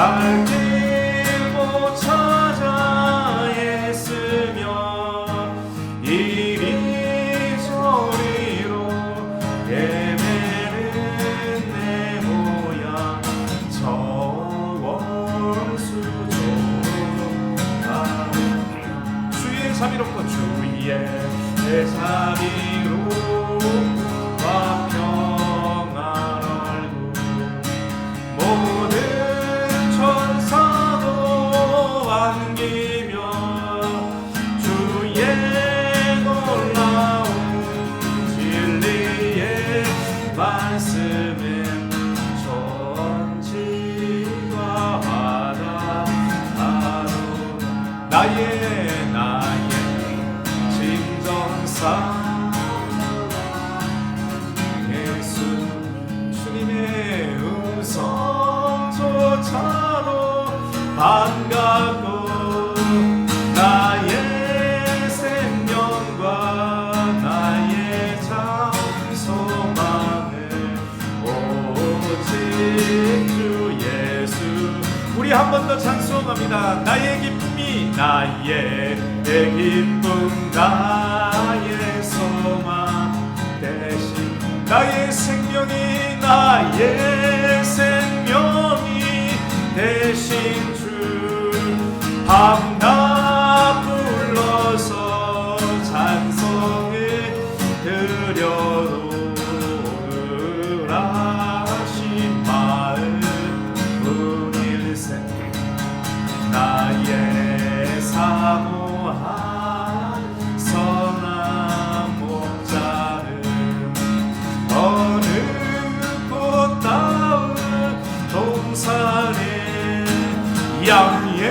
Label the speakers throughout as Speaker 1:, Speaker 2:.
Speaker 1: 갈 길 못 찾아 애쓰며 이리저리로 헤매는 내 모양 저원수조로 주의 자비롭고 주의 자비로움과 평안 얼굴 모든 천사도 안기며 주의 놀라운 진리의 말씀은 전지과하다 하루 나의 진정사 예수 주님의 음성조차도 반갑고 나의 생명과 나의 참 소망을 오직 주 예수 우리 한 번 더 찬송합니다. 나의 기쁨이 나의 기쁨 나의 소망 대신 나의 생명이 나의 생명이 대신 주 밤낮 불러서 찬송을 드려놓으라 하신 마음 분일생 나의 사모한 선한 목자는 어느 꽃다운 동산에 양의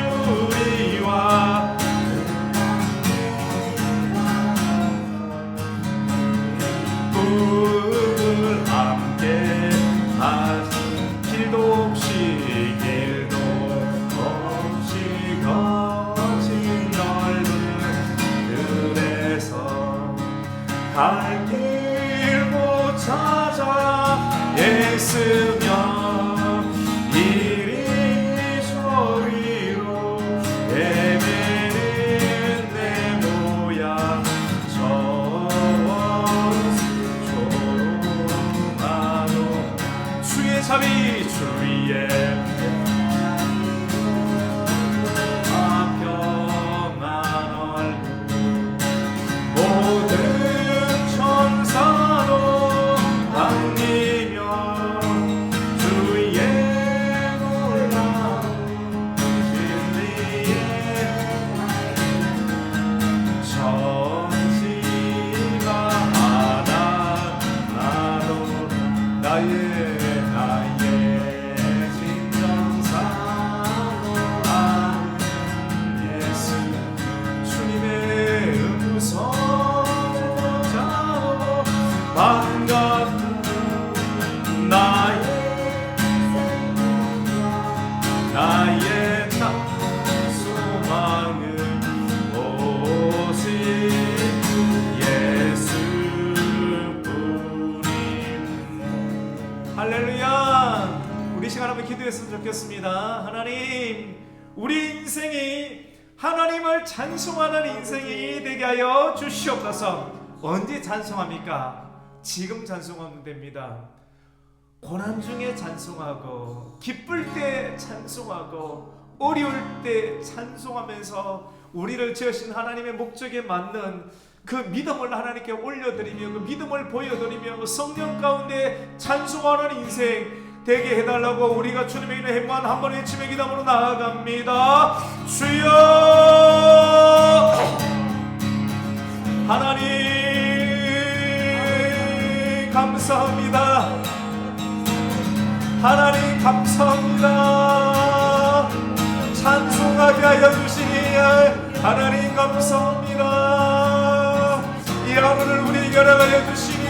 Speaker 1: 무리와 꿈을 함께 하시 길도 없이 거친 넓은 들에서 갈 길 못 찾아 애쓰며 이리저리로 헤매는 내 모양 저원수조로마도 주의 자비 주의 모든 천사로 안기며 주의 놀라운 진리의 전지가 하나 나도 나의 진정사로 아는 예수 주님의 음성조차도 반갑고 나의 소망은 오직 예수뿐임. 할렐루야. 우리 시간 한번 기도했으면 좋겠습니다. 하나님 우리 인생이 하나님을 찬송하는 인생이 되게 하여 주시옵소서. 언제 찬송합니까? 지금 찬송하면 됩니다. 고난 중에 찬송하고 기쁠 때 찬송하고 어려울 때 찬송하면서 우리를 지으신 하나님의 목적에 맞는 그 믿음을 하나님께 올려드리며 그 믿음을 보여드리며 성령 가운데 찬송하는 인생 되게 해달라고 우리가 주님의 이름에 행만 한번 외치며 기도함으로 나아갑니다. 주여 하나님 감사합니다. 하나님 감사합니다. 찬송하게 하여 주시니 하나님 감사합니다. 이 하루를 우리에게 허락하여 주시니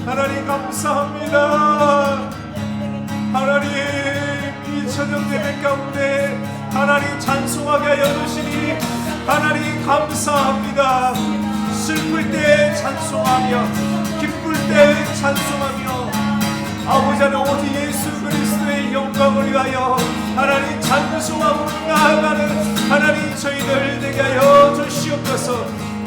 Speaker 1: 하나님 감사합니다. 하나님 이 저녁 예배 가운데 하나님 찬송하게 하여 주시니 하나님 감사합니다. 슬플 때 찬송하며 기쁠 때 찬송하며 아버지 하나님 오직 예수 그리스도의 영광을 위하여 하나님 찬송하고 나아가는 하나님 저희들 되게 하여 주시옵소서.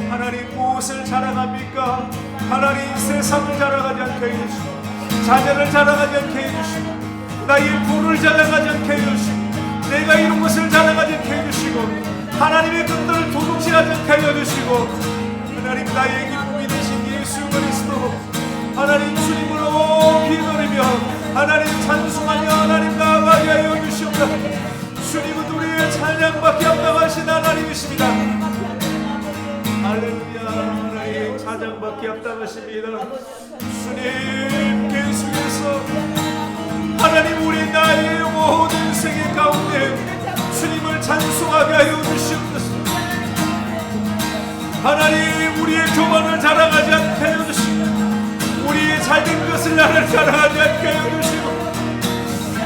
Speaker 1: 하나님 무엇을 자랑합니까? 하나님 세상을 자랑하지 않게 해주시고 자녀를 자랑하지 않게 해주시고 나의 부를 자랑하지 않게 해주시고 내가 이룬 것을 자랑하지 않게 해주시고 하나님의 뜻들을 도둑질하지 않게 해주시고 하나님 나의 기쁨이 되신 예수 그리스도 하나님 주님을 높이 노리며 하나님 찬송하며 하나님 나아가게 하여 주시옵소서. 주님은 우리의 찬양밖에 합당하신 하나님이십니다. 할렐루야. 하나님 찬양밖에 합당하십니다. 주님 계속해서 하나님 우리 나의 모든 생애 가운데 주님을 찬송하게 하여 주시옵소서. 하나님 우리의 교만을 자랑하지 않게 하여 주시고 우리의 잘된 것을 나를 자랑하지 않게 하여 주시고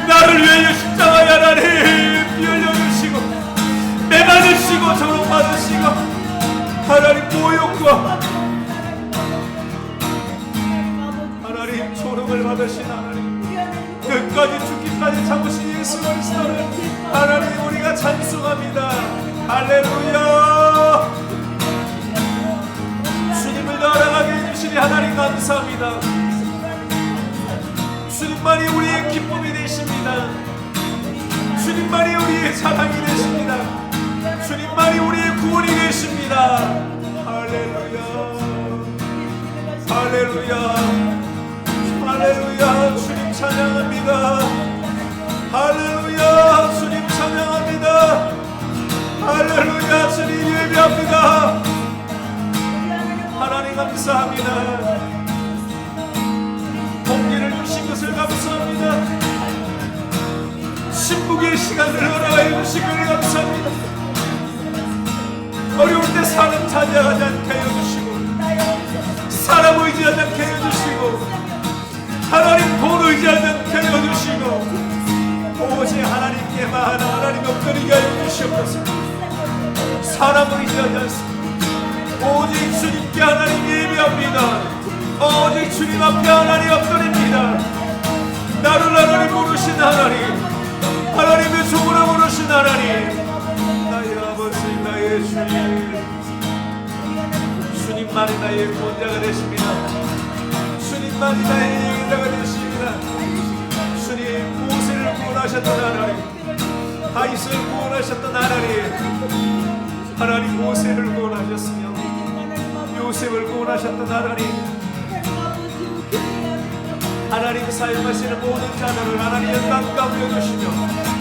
Speaker 1: 나를 위하여 십자가에 하나님 피 흘려 주시고 매 맞으시고 조롱 받으시고 하나님 모욕과 하나님 조롱을 받으신 하나님 끝까지 죽기까지 참으신 예수 그리스도를 하나님 우리가 찬송합니다. 할렐루야. 주님을 나아가게 해주시니 하나님 감사합니다. 주님만이 우리의 기쁨이 되십니다. 주님만이 우리의 자랑이 되십니다. 주님만이 우리의 구원이 되십니다. 할렐루야. 할렐루야. 할렐루야. 주님 찬양합니다. 할렐루야. 주님 찬양합니다. 할렐루야. 주님 예배합니다. 하나님 감사합니다. 복리를 주신 것을 감사합니다. 신복의 시간을 허락하여 주신 것을 감사합니다. 어려울 때 사람 찾아가지 않게 해주시고 사람 의지하지 않게 해주시고 하나님 돈 의지하지 않게 해주시고 오직 하나님께만 하나님 엎드리게 하여 주시옵소서. 사람 의지하지 않습니다. 오직 주님께 하나님 예배합니다. 오직 주님 앞에 하나님 엎드립니다. 나를 하나님 부르신 하나님 하나님의 종으로 부르신 하나님 나의 아버지 나의 주님 주님만이 나의 구원자가 되십니다. 주님만이 나의 예배자가 되십니다. 주님 모세를 구원하셨던 하나님 다윗을 구원하셨던 하나님 하나님 모세를 구원하셨으며 요셉을 구원하셨던 하나님 하나님 사용하시는 모든 자들을 하나님의 땅 가운데 주시며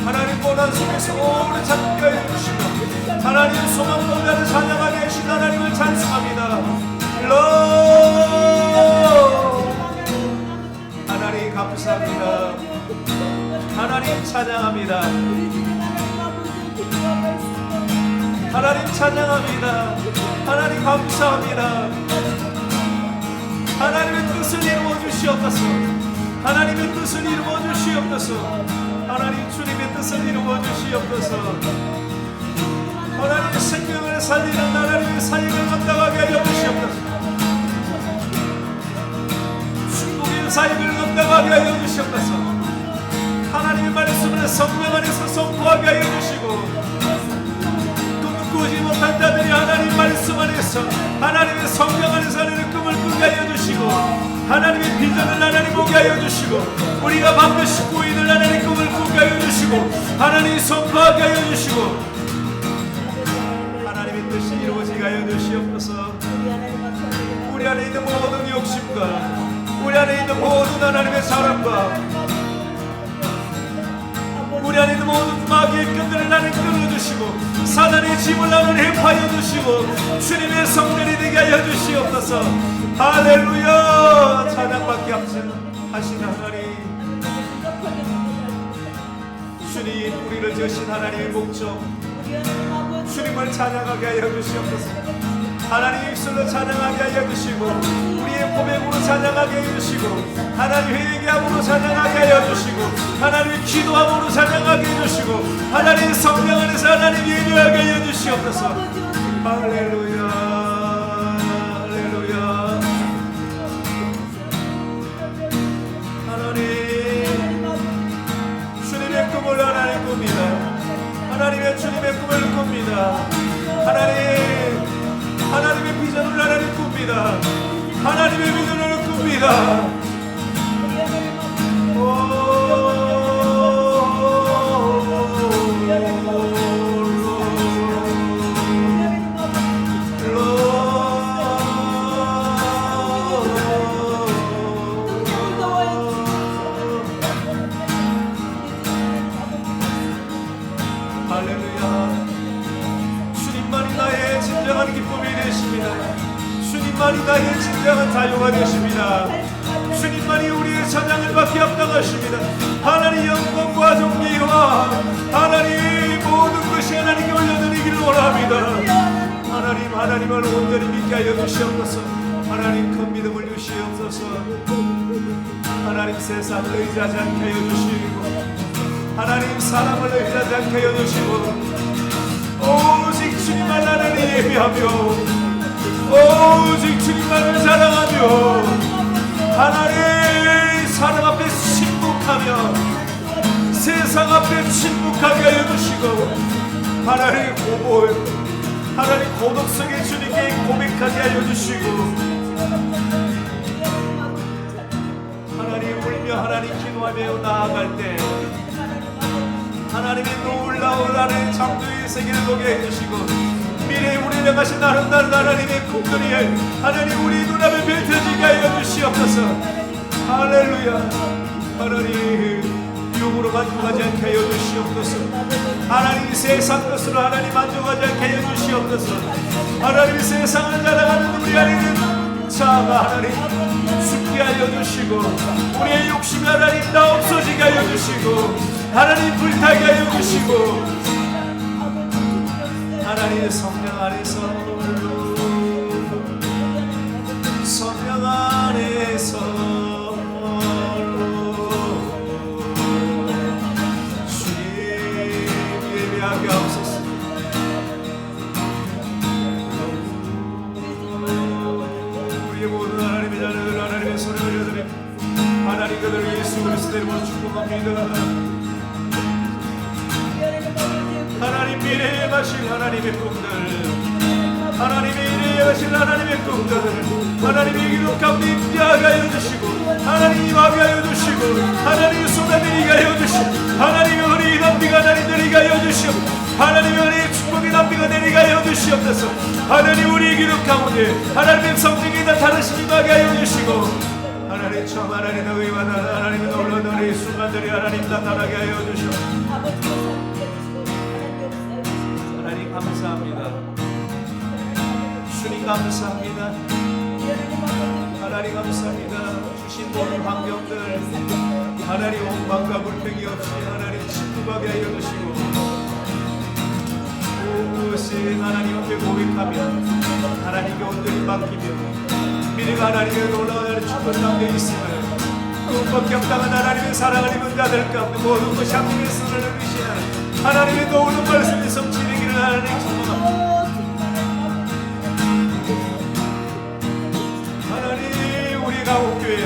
Speaker 1: 하나님 고난 속에서 오래 찾게 해주시며 하나님 소망 보좌를 찬양하게 하신 하나님을 찬송합니다. 하나님 감사합니다. 하나님 찬양합니다. 하나님 찬양합니다. 하나님 감사합니다. 하나님의 뜻을 이루어 주시옵소서. 하나님의 뜻을 이루어 주시옵소서. 하나님 주님의 뜻을 이루어 주시옵소서. 하나님의 생명을 살리는 하나님의 사역을 감당하게 하여 주시옵소서. 중국의 사역을 감당하게 하여 주시옵소서. 하나님의 말씀을 성령 안에서 선포하게 하여 주시고 꾸지 못한 자들이 하나님 말씀 안에서 하나님의 성령 안에서 하나님의 꿈을 꾸게 하여 주시고 하나님의 비전을 하나님 보게 하여 주시고 우리가 반드시 꾸이는 하나님의 꿈을 꾸게 하여 주시고 하나님 선포하게 하여 주시고 하나님의 뜻이 이루어지게 하여 주시옵소서. 우리 안에 있는 모든 욕심과 우리 안에 있는 모든 하나님의 사랑과 우리 안에 있는 모든 마귀의 끈들을 하나님 끊어주시고 사단의 짐을 하나님 해파여 주시고 주님의 성전이 되게 하여 주시옵소서. 할렐루야. 찬양받게 하신 하나님 주님 우리를 지으신 하나님의 목적 주님을 찬양하게 하여 주시옵소서. 하나님 입술로 찬양하게 하여 주시고 우리의 고백으로 찬양하게 하여 주시고 하나님 회개함으로 찬양하게 하여 주시고 하나님 기도함으로 찬양하게 해 주시고 하나님 성령 안에서 하나님 예배하게 하여 주시옵소서. 할렐루야. 할렐루야. 하나님 비전을 하나님 꿉니다. 하나님의 비전을 꿉니다. 주님만이 나의 진정한 자유가 되십니다. 주님만이 우리의 찬양을 받기 합당하십니다. 하나님 영광과 존귀와 하나님 모든 것이 하나님께 올려드리기를 원합니다. 하나님을 온전히 믿게 하여 주시옵소서. 하나님 큰 믿음을 주시옵소서. 하나님 세상을 의지하지 않게 하여 주시고 하나님 사람을 의지하지 않게 하여 주시고 오직 주님만 나를 예비하며 오직 주님만을 사랑하며 하나님 사람 앞에 침묵하며 세상 앞에 침묵하게 하여 주시고 하나님 하나님 고독 속에 주님께 고백하게 하여 주시고 하나님 울며 하나님 기도하며 나아갈 때 하나님이 놀라운 하나님 창조의 세계를 보게 해주시고 미래에 우리를 향하신 아름다운 하나님의 꿈들이 하나님 우리 눈앞에 펼쳐지게 하여 주시옵소서. 할렐루야. 하나님 육으로 만족하지 않게 하여 주시옵소서. 하나님 세상 것으로 하나님 만족하지 않게 하여 주시옵소서. 하나님 세상을 자랑하는 우리 하나님 자아가 하나님 죽게 하여 주시고 우리의 욕심이 하나님 다 없어지게 하여 주시고 하나님 불타게 하여 주시고 하나님의 성령 안에서 주님 예배하게 하옵소서. 우리의 모든 하나님의 자녀들 하나님의 손을 올려드립니다. 하나님 그들을 예수 그리스도 이름으로 축복합니다. 하나님 미래에 가실 하나님의 꿈들 하나님의 미래에 가실 하나님의 꿈들 하나님의 기도 가운데 임하게 하여 주시고 하나님 임하게 하여 주시고 하나님 쏟아내리게 하여 주시고 하나님의 은혜의 남비가 하나님 내리게 하여 주시고 하나님의 은혜의 축복의 남비가 내리게 하여 주시옵소서. 하나님 우리의 기도 가운데 하나님의 성령이 나타나시기 임하게 하여 주시고 하나님 참 하나님의 의와 하나님의 놀라운 은혜의 순간들이 하나님 나타나게 하여 주시고 하나님 감사합니다. 주님 감사합니다. 하나님 감사합니다. 주신 모든 환경들 하나님 원망과 불평이 없이 하나님 친구하게 하여 주시고 오신 하나님 앞에 고백하며 하나님께 온전히 맡기며 미래가 하나님의 놀라운 하나님 축복 가운데 있음을 꿈밖에 없다면 하나님의 사랑을 입은 자들 가운데 모든 것이 하나님의 손을 의지하는 하나님의 놀라운 말씀이 성취되기를 하나님 축복합니다. 하나님 우리 가옥교회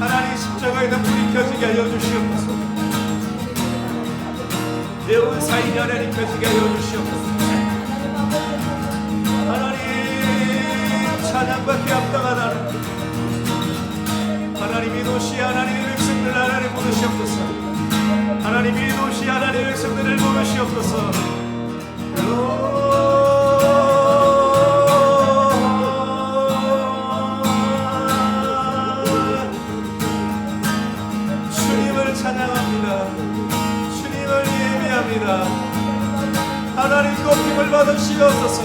Speaker 1: 하나님 십자가에다 불이 켜지게 하여 주시옵소서. 매운 사인이 하나님 켜지게 하여 주시옵소서. 하나님 찬양과 기합당한 하나님이 도시 하나님의 백성들 하나님 부르시옵소서. 하나님이 도시 하나님의 백성들을 부르시옵소서. 주님을 찬양합니다. 주님을 예배합니다. 하나님 높임을 받으시옵소서.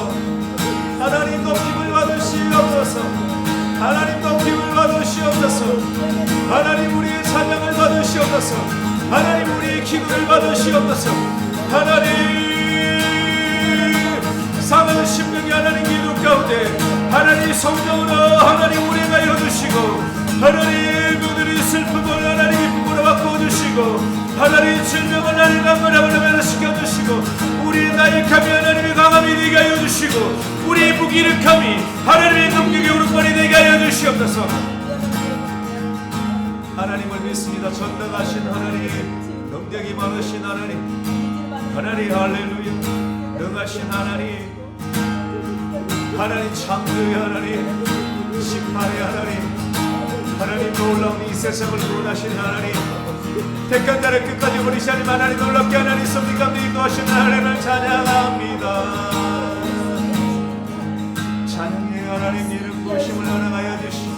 Speaker 1: 하나님 높임을 받으시옵소서. 하나님 높임을 받으시옵소서. 하나님 우리의 찬양을 받으시옵소서. 하나님 우리의 기도를 받으시옵소서. 하나님 사는 심령이 하나님 기도 가운데 하나님 성령으로 하나님 우리가 하여 주시고 하나님 그들이 슬픔을 하나님 기쁨으로 바꿔주시고 하나님 질병을 하나님 강건함을 시켜주시고 우리의 나약함이 하나님의 강함이 되게 하여 주시고 우리의 무기력함이 하나님의 능력의 오른발이 되게 하여 주시옵소서. 하나님을 믿습니다. 전능하신 하나님 능력이 많으신 하나님 하나님 할렐루야 능하신 하나님 하나님 창조의 하나님, 심판의 하나님 놀라운 이 세상을 구원하신 하나님, 택한 자를 끝까지 버리시 하나님, 하나님 놀랍게 하나님 섭리 가운데 인도하시는 하나님을 찬양합니다. 찬양의 하나님 이름 부심을 허락하여 주시오.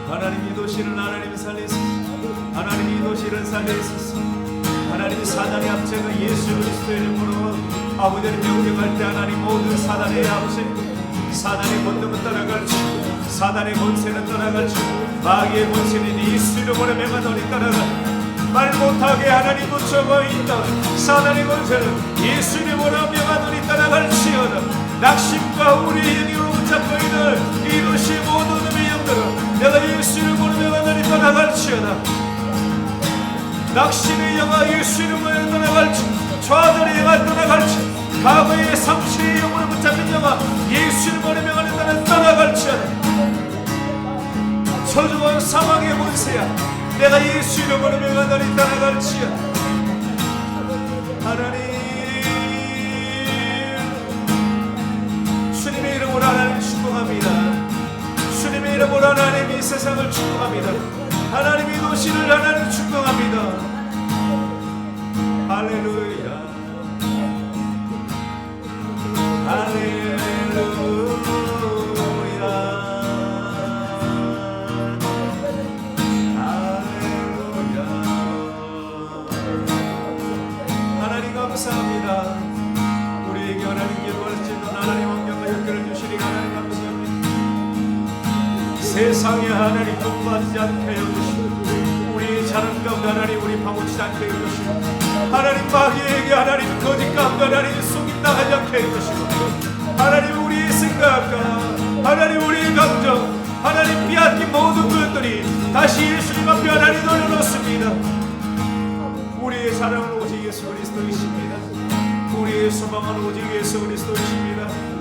Speaker 1: 하나님 이 도시를 하나님 살리소서. 하나님 이 도시를 살리소서. 하나님 사단의 압제가 예수 그리스도의 이름으로 아버지 명령할 때 하나님 모든 사단의 압제, 사단의 권능은 떠나갈지고 사단의 권세는 떠나갈지고 마귀의 권세는 예수 이름으로 명하노니 떠나갈. 말 못하게 하나님 붙잡아 있다 사단의 권세는 예수 이름으로 명하노니 떠나갈지어다. 낙심과 우리의 영으로 붙잡고 있는 이 도시 모든 놈의 영들은 내가 예수 이름으로 명하노니 떠나갈지어다. 낙심의 영아 예수 이름으로 떠나갈지, 좌절의 영아 떠나갈지, 과거의 상실의 영으로 붙잡힌 영아 예수 이름으로 명하는 나는 떠나갈지어다. 저주와 사망의 권세야 내가 예수 이름으로 명하노니 떠나갈지어다. 하나님 주님의 이름으로 하나님 축복합니다. 주님의 이름으로 하나님 이 세상을 축복합니다. 하나님 이 도시를 하나님 축복합니다. 할렐루야 할렐루야 할렐루야. 하나님 감사합니다. 우리에게 하나님 기도할 수 있는 하나님 환경과 연결을 주시니 하나님 감사합니다. 세상에 하나님 돈 받지 않게 해주시고 우리 자랑 가운데 하나님 우리 파묻히지 않게 해주시고 하나님 마귀에게 하나님 거짓 가운데 하나님 속임당하지 않게 해주시고 하나님 우리의 생각과 하나님 우리의 감정 하나님 빼앗긴 모든 것들이 다시 예수님 앞에 하나님 돌려놓습니다. 우리의 사랑은 오직 예수 그리스도이십니다. 우리의 소망은 오직 예수 그리스도이십니다.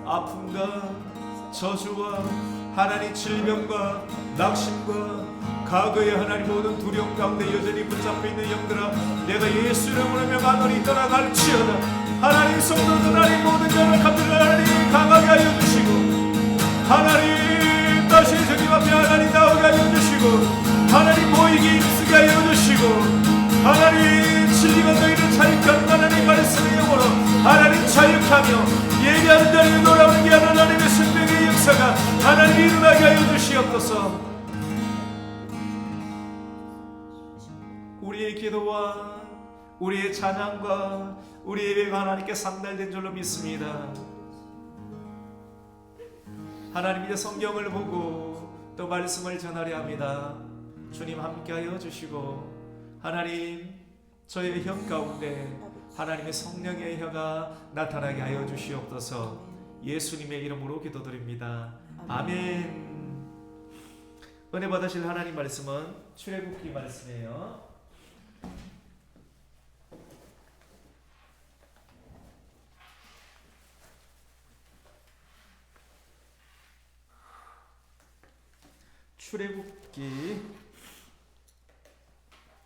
Speaker 1: 아픔과 저주와 하나님 질병과 낙심과 과거의 하나님 모든 두려움 가운데 여전히 붙잡혀 있는 영들아 내가 예수 이름으로 명하노니 떠나갈지어다. 하나님 성도들 하나님 모든 연약함들을 하나님 강하게 하여 주시고 하나님 다시 주님 앞에 하나님 나오게 하여 주시고 하나님 보이기 힘쓰게 하여 주시고 하나님 진리가 너희를 자유케 하나님 말씀의 영으로 하나님 자유케하며 예배하는 자리에 돌아오는 게 하나님의 생명의 역사가 하나님 일어나게 하여 주시옵소서. 우리의 기도와 우리의 찬양과 우리의 예배가 하나님께 상달된 줄로 믿습니다. 하나님 이제 성경을 보고 또 말씀을 전하려 합니다. 주님 함께하여 주시고 하나님 저의 형 가운데 하나님의 성령의 혀가 나타나게 하여 주시옵소서. 예수님의 이름으로 기도드립니다. 아멘. 은혜 받으실 하나님 말씀은 출애굽기 말씀이에요. 출애굽기.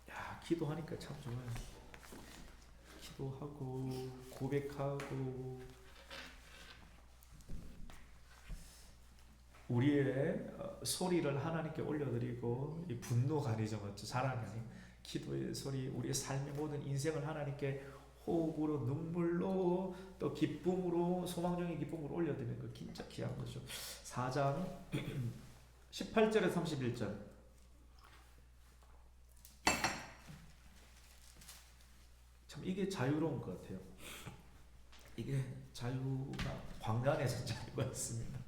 Speaker 1: 야, 기도하니까 참 좋아요. 기도하고 고백하고 우리의 소리를 하나님께 올려드리고 이 분노가 아니죠, 자랑이 아닌 기도의 소리, 우리의 삶의 모든 인생을 하나님께 호흡으로, 눈물로, 또 기쁨으로, 소망적인 기쁨으로 올려드리는 거 진짜 귀한 거죠. 4장 18절에 31절. 참 이게 자유로운 것 같아요. 이게 자유가 광야에서 자유가 있습니다.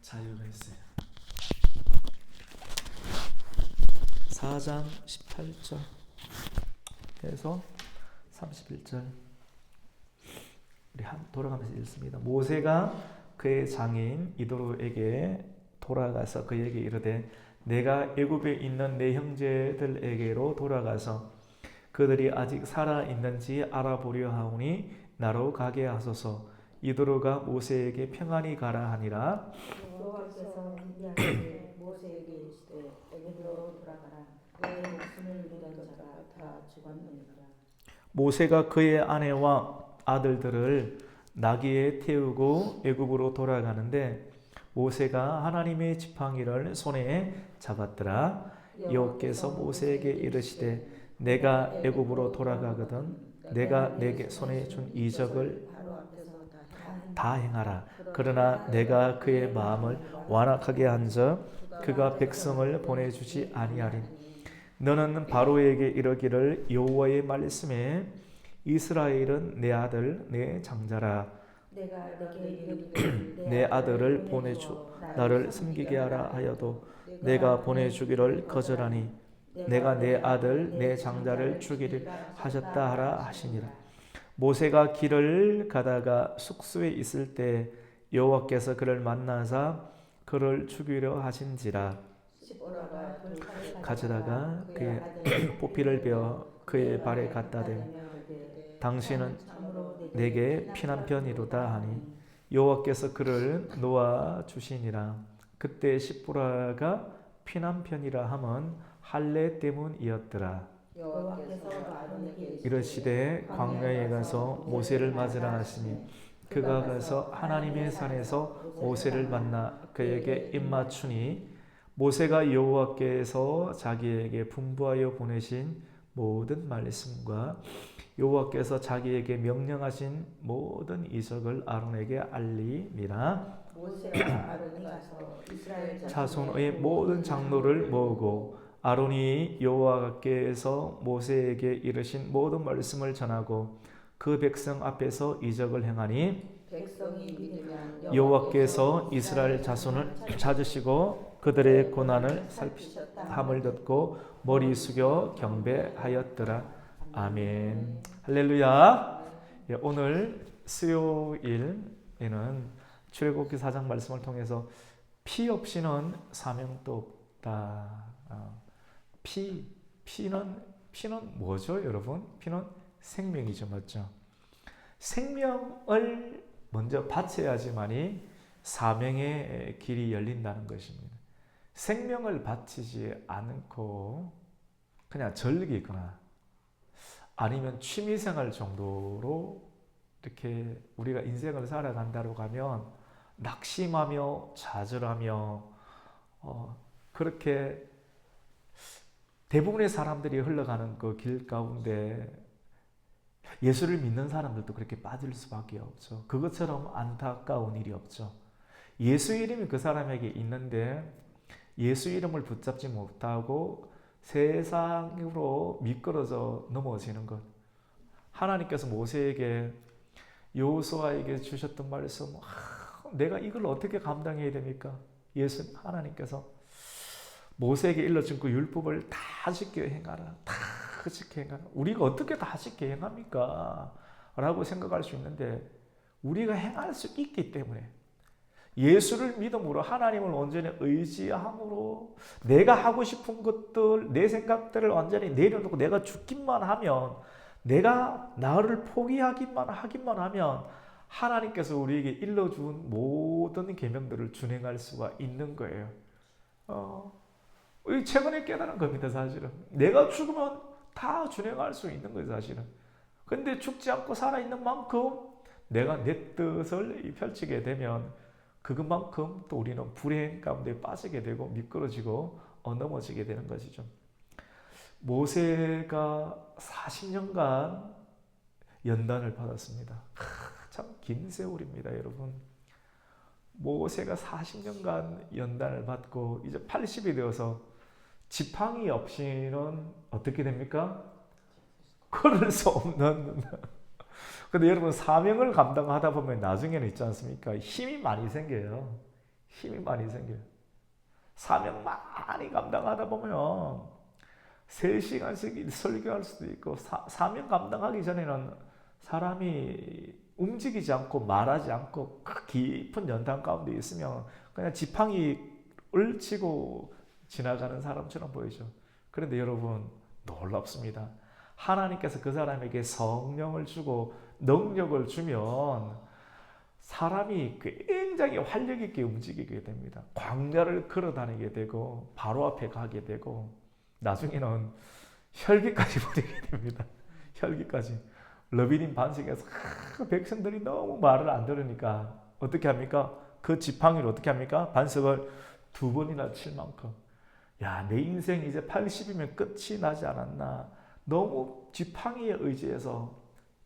Speaker 1: 자유가 있어요. 4장 18절 에서 31절 우리 돌아가면서 읽습니다. 모세가 그의 장인 이도로에게 돌아가서 그에게 이르되 내가 애굽에 있는 내 형제들에게로 돌아가서 그들이 아직 살아 있는지 알아보려 하오니 나로 가게 하소서. 이도로가 모세에게 평안히 가라 하니라.
Speaker 2: 여호와께서 미디안에게 모세에게 이르시되 애굽으로 돌아가라. 내 목숨을 잃은 자가 다 죽었느니라.
Speaker 1: 모세가 그의 아내와 아들들을 나귀에 태우고 애굽으로 돌아가는데 모세가 하나님의 지팡이를 손에 잡았더라. 여호와께서 모세에게 이르시되 내가 애굽으로 돌아가거든 내가 내게 손에 준 이적을 다 행하라. 그러나 내가 그의 마음을 완악하게 한즉 그가 백성을 보내주지 아니하리니 너는 바로에게 이르기를 여호와의 말씀에 이스라엘은 내 아들 내 장자라.
Speaker 2: 내가 내게 이르기를
Speaker 1: 내 아들을 보내주 나를 섬기게 하라 하여도 내가 보내주기를 거절하니 내가 내 아들 내 장자를 죽이려 하셨다 하라 하시니라. 모세가 길을 가다가 숙소에 있을 때 여호와께서 그를 만나사 그를 죽이려 하신지라. 가져다가 그의 포피를 베어 그의 발에 갖다 대고 당신은 내게 피난편이로다 하니 여호와께서 그를 놓아 주시니라. 그때 시므라가 피난편이라 함은 할례 때문이었더라. 이르시되 광야에 가서 모세를 맞으라 하시니 그가 가서 하나님의 산에서 모세를 만나 그에게 입맞추니 모세가 여호와께서 자기에게 분부하여 보내신 모든 말씀과 여호와께서 자기에게 명령하신 모든 이적을 아론에게 알리니라.
Speaker 2: 모세와 아론이 가서 이스라엘
Speaker 1: 자손의 모든 장로를 모으고 아론이 여호와께서 모세에게 이르신 모든 말씀을 전하고 그 백성 앞에서 이적을 행하니
Speaker 2: 백성이 믿으면
Speaker 1: 여호와께서 이스라엘 자손을 찾으시고 그들의 고난을 살피셨함을 듣고 머리 숙여 경배하였더라. 아멘. 할렐루야. 예, 오늘 수요일에는 출애굽기 4장 말씀을 통해서 피 없이는 사명도 없다. 피는 뭐죠, 여러분? 피는 생명이죠, 맞죠? 생명을 먼저 바쳐야지만이 사명의 길이 열린다는 것입니다. 생명을 바치지 않고 그냥 즐기거나 아니면 취미생활 정도로 이렇게 우리가 인생을 살아간다고 하면 낙심하며 좌절하며 그렇게 대부분의 사람들이 흘러가는 그 길 가운데 예수를 믿는 사람들도 그렇게 빠질 수밖에 없죠. 그것처럼 안타까운 일이 없죠. 예수 이름이 그 사람에게 있는데 예수 이름을 붙잡지 못하고 세상으로 미끄러져 넘어지는 것. 하나님께서 모세에게 여호수아에게 주셨던 말씀, 내가 이걸 어떻게 감당해야 됩니까? 하나님께서 모세에게 일러준 그 율법을 다 지켜 행하라. 다 지켜 행하라. 우리가 어떻게 다 지켜 행합니까? 라고 생각할 수 있는데 우리가 행할 수 있기 때문에 예수를 믿음으로 하나님을 온전히 의지함으로 내가 하고 싶은 것들, 내 생각들을 완전히 내려놓고 내가 죽기만 하면 내가 나를 포기하기만 하면 하나님께서 우리에게 일러준 모든 계명들을 준행할 수가 있는 거예요. 최근에 깨달은 겁니다, 사실은. 내가 죽으면 다 준행할 수 있는 거예요, 사실은. 근데 죽지 않고 살아있는 만큼 내가 내 뜻을 펼치게 되면 그것만큼 또 우리는 불행 가운데 빠지게 되고 미끄러지고 넘어지게 되는 것이죠. 모세가 40년간 연단을 받았습니다. 참 긴 세월입니다, 여러분. 모세가 40년간 연단을 받고 이제 80이 되어서 지팡이 없이는 어떻게 됩니까? 걸을 수 없는. 근데 여러분, 사명을 감당하다 보면 나중에는 있지 않습니까? 힘이 많이 생겨요. 힘이 많이 생겨요. 사명 많이 감당하다 보면 3시간씩 설교할 수도 있고, 사명 감당하기 전에는 사람이 움직이지 않고 말하지 않고 그 깊은 연단 가운데 있으면 그냥 지팡이를 치고 지나가는 사람처럼 보이죠. 그런데 여러분, 놀랍습니다. 하나님께서 그 사람에게 성령을 주고 능력을 주면 사람이 굉장히 활력 있게 움직이게 됩니다. 광야를 걸어 다니게 되고 바로 앞에 가게 되고 나중에는 혈기까지 부리게 됩니다. 혈기까지. 러비딤 반석에서 백성들이 너무 말을 안 들으니까 어떻게 합니까? 그 지팡이를 어떻게 합니까? 반석을 2번이나 칠 만큼. 야, 내 인생 이제 80이면 끝이 나지 않았나. 너무 지팡이에 의지해서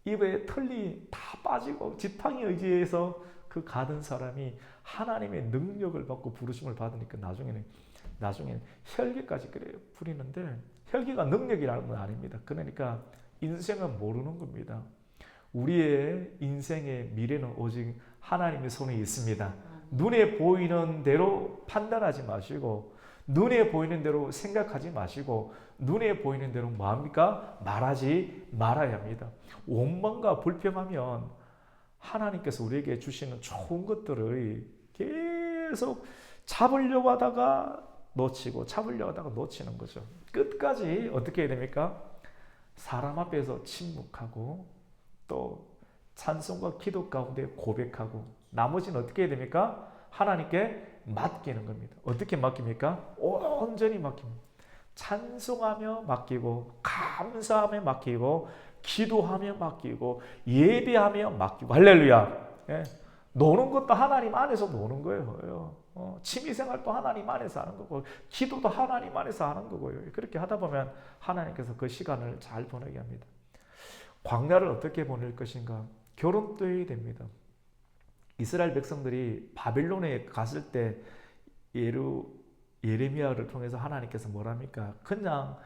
Speaker 1: 입에 털이 다 빠지고 지팡이에 의지해서 그 가던 사람이 하나님의 능력을 받고 부르심을 받으니까 나중에는 혈기까지 부리는데, 혈기가 능력이라는 건 아닙니다. 그러니까 인생은 모르는 겁니다. 우리의 인생의 미래는 오직 하나님의 손에 있습니다. 눈에 보이는 대로 판단하지 마시고, 눈에 보이는 대로 생각하지 마시고, 눈에 보이는 대로 뭐합니까? 말하지 말아야 합니다. 원망과 불평하면 하나님께서 우리에게 주시는 좋은 것들을 계속 잡으려고 하다가 놓치고 잡으려고 하다가 놓치는 거죠. 끝까지 어떻게 해야 됩니까? 사람 앞에서 침묵하고 또 찬송과 기도 가운데 고백하고, 나머지는 어떻게 해야 됩니까? 하나님께 맡기는 겁니다. 어떻게 맡깁니까? 온전히 맡깁니다. 찬송하며 맡기고, 감사하며 맡기고, 기도하며 맡기고, 예배하며 맡기고. 할렐루야. 예. 노는 것도 하나님 안에서 노는 거예요. 취미생활도 하나님 안에서 하는 거고, 기도도 하나님 안에서 하는 거고요. 그렇게 하다 보면 하나님께서 그 시간을 잘 보내게 합니다. 광야를 어떻게 보낼 것인가? 결혼도 해야 됩니다. 이스라엘 백성들이 바빌론에 갔을 때 예레미야를 통해서 하나님께서 뭐랍니까? 그냥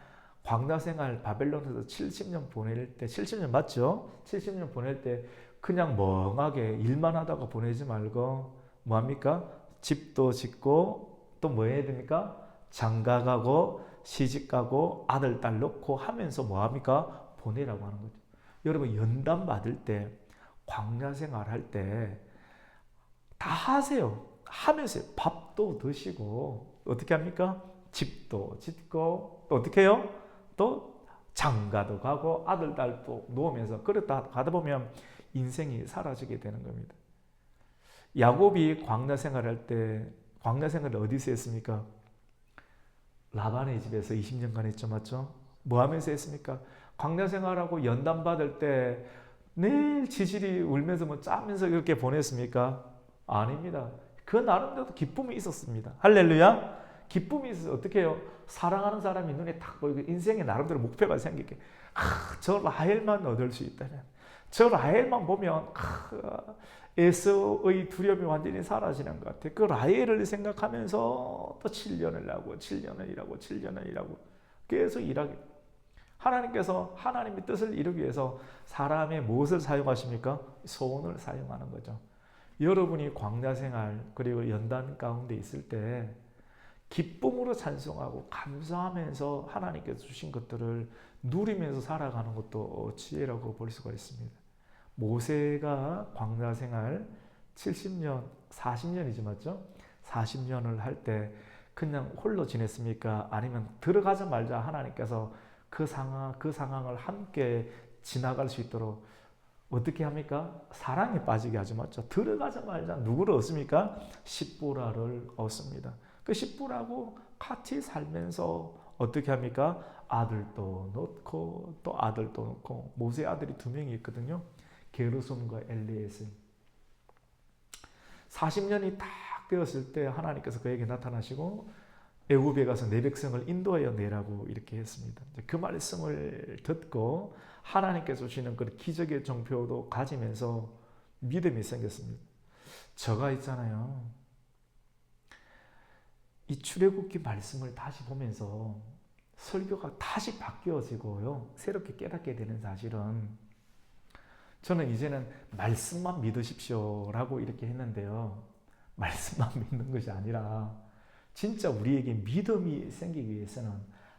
Speaker 1: 광야 생활 바벨론에서 70년 보낼 때, 70년 맞죠? 70년 보낼 때 그냥 멍하게 일만 하다가 보내지 말고 뭐합니까? 집도 짓고 또 뭐 해야 됩니까? 장가가고 시집가고 아들 딸 넣고 하면서 뭐합니까? 보내라고 하는 거죠. 여러분, 연단 받을 때, 광야 생활 할 때 다 하세요. 하면서 밥도 드시고 어떻게 합니까? 집도 짓고 또 어떻게 해요? 또 장가도 가고 아들 딸도 놓으면서 그렇다 가다 보면 인생이 사라지게 되는 겁니다. 야곱이 광야 생활할 때, 광야 생활을 어디서 했습니까? 라반의 집에서 20년간 했죠, 맞죠? 뭐 하면서 했습니까? 광야 생활하고 연단 받을 때 매일 지질이 울면서 뭐 짜면서 이렇게 보냈습니까? 아닙니다. 그 나름대로 기쁨이 있었습니다. 할렐루야. 기쁨이 있어서 어떻게 해요? 사랑하는 사람이 눈에 딱 보이고 인생의 나름대로 목표가 생기게, 저 라헬만 얻을 수 있다면, 저 라헬만 보면 에서의 두려움이 완전히 사라지는 것 같아요. 그 라헬을 생각하면서 또 7년을 하고 7년을 일하고 7년을 일하고 계속 일하게. 하나님께서 하나님의 뜻을 이루기 위해서 사람의 무엇을 사용하십니까? 소원을 사용하는 거죠. 여러분이 광야 생활 그리고 연단 가운데 있을 때 기쁨으로 찬송하고 감사하면서 하나님께서 주신 것들을 누리면서 살아가는 것도 지혜라고 볼 수가 있습니다. 모세가 광야 생활 70년, 40년이지 맞죠? 40년을 할 때 그냥 홀로 지냈습니까? 아니면 들어가자마자 하나님께서 그 상황을 함께 지나갈 수 있도록 어떻게 합니까? 사랑에 빠지게 하죠, 맞죠? 들어가자마자 누구를 얻습니까? 십보라를 얻습니다. 그 십보라하고 같이 살면서 어떻게 합니까? 아들도 낳고 또 아들도 낳고, 모세 아들이 2명이 있거든요. 게르솜과 엘리에셀. 40년이 딱 되었을 때 하나님께서 그에게 나타나시고 애굽에 가서 내 백성을 인도하여 내라고 이렇게 했습니다. 그 말씀을 듣고 하나님께서 주시는 그 기적의 정표도 가지면서 믿음이 생겼습니다. 저가 있잖아요. 이 출애굽기 말씀을 다시 보면서 설교가 다시 바뀌어지고요. 새롭게 깨닫게 되는 사실은 저는 이제는 말씀만 믿으십시오라고 이렇게 했는데요. 말씀만 믿는 것이 아니라 진짜 우리에게 믿음이 생기기 위해서는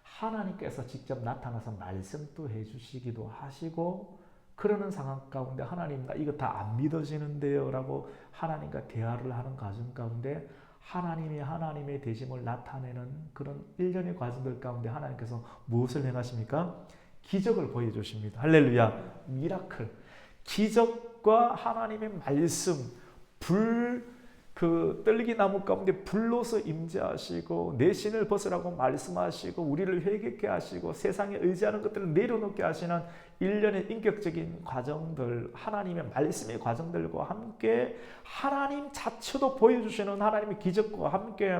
Speaker 1: 하나님께서 직접 나타나서 말씀도 해주시기도 하시고 그러는 상황 가운데 하나님 나 이거 다 안 믿어지는데요 라고 하나님과 대화를 하는 과정 가운데 하나님의 되심을 나타내는 그런 일련의 과정들 가운데 하나님께서 무엇을 행하십니까? 기적을 보여주십니다. 할렐루야. 미라클. 기적과 하나님의 말씀, 그 떨기나무 가운데 불로서 임재하시고 내 신을 벗으라고 말씀하시고 우리를 회개케 하시고 세상에 의지하는 것들을 내려놓게 하시는 일련의 인격적인 과정들, 하나님의 말씀의 과정들과 함께 하나님 자체도 보여주시는 하나님의 기적과 함께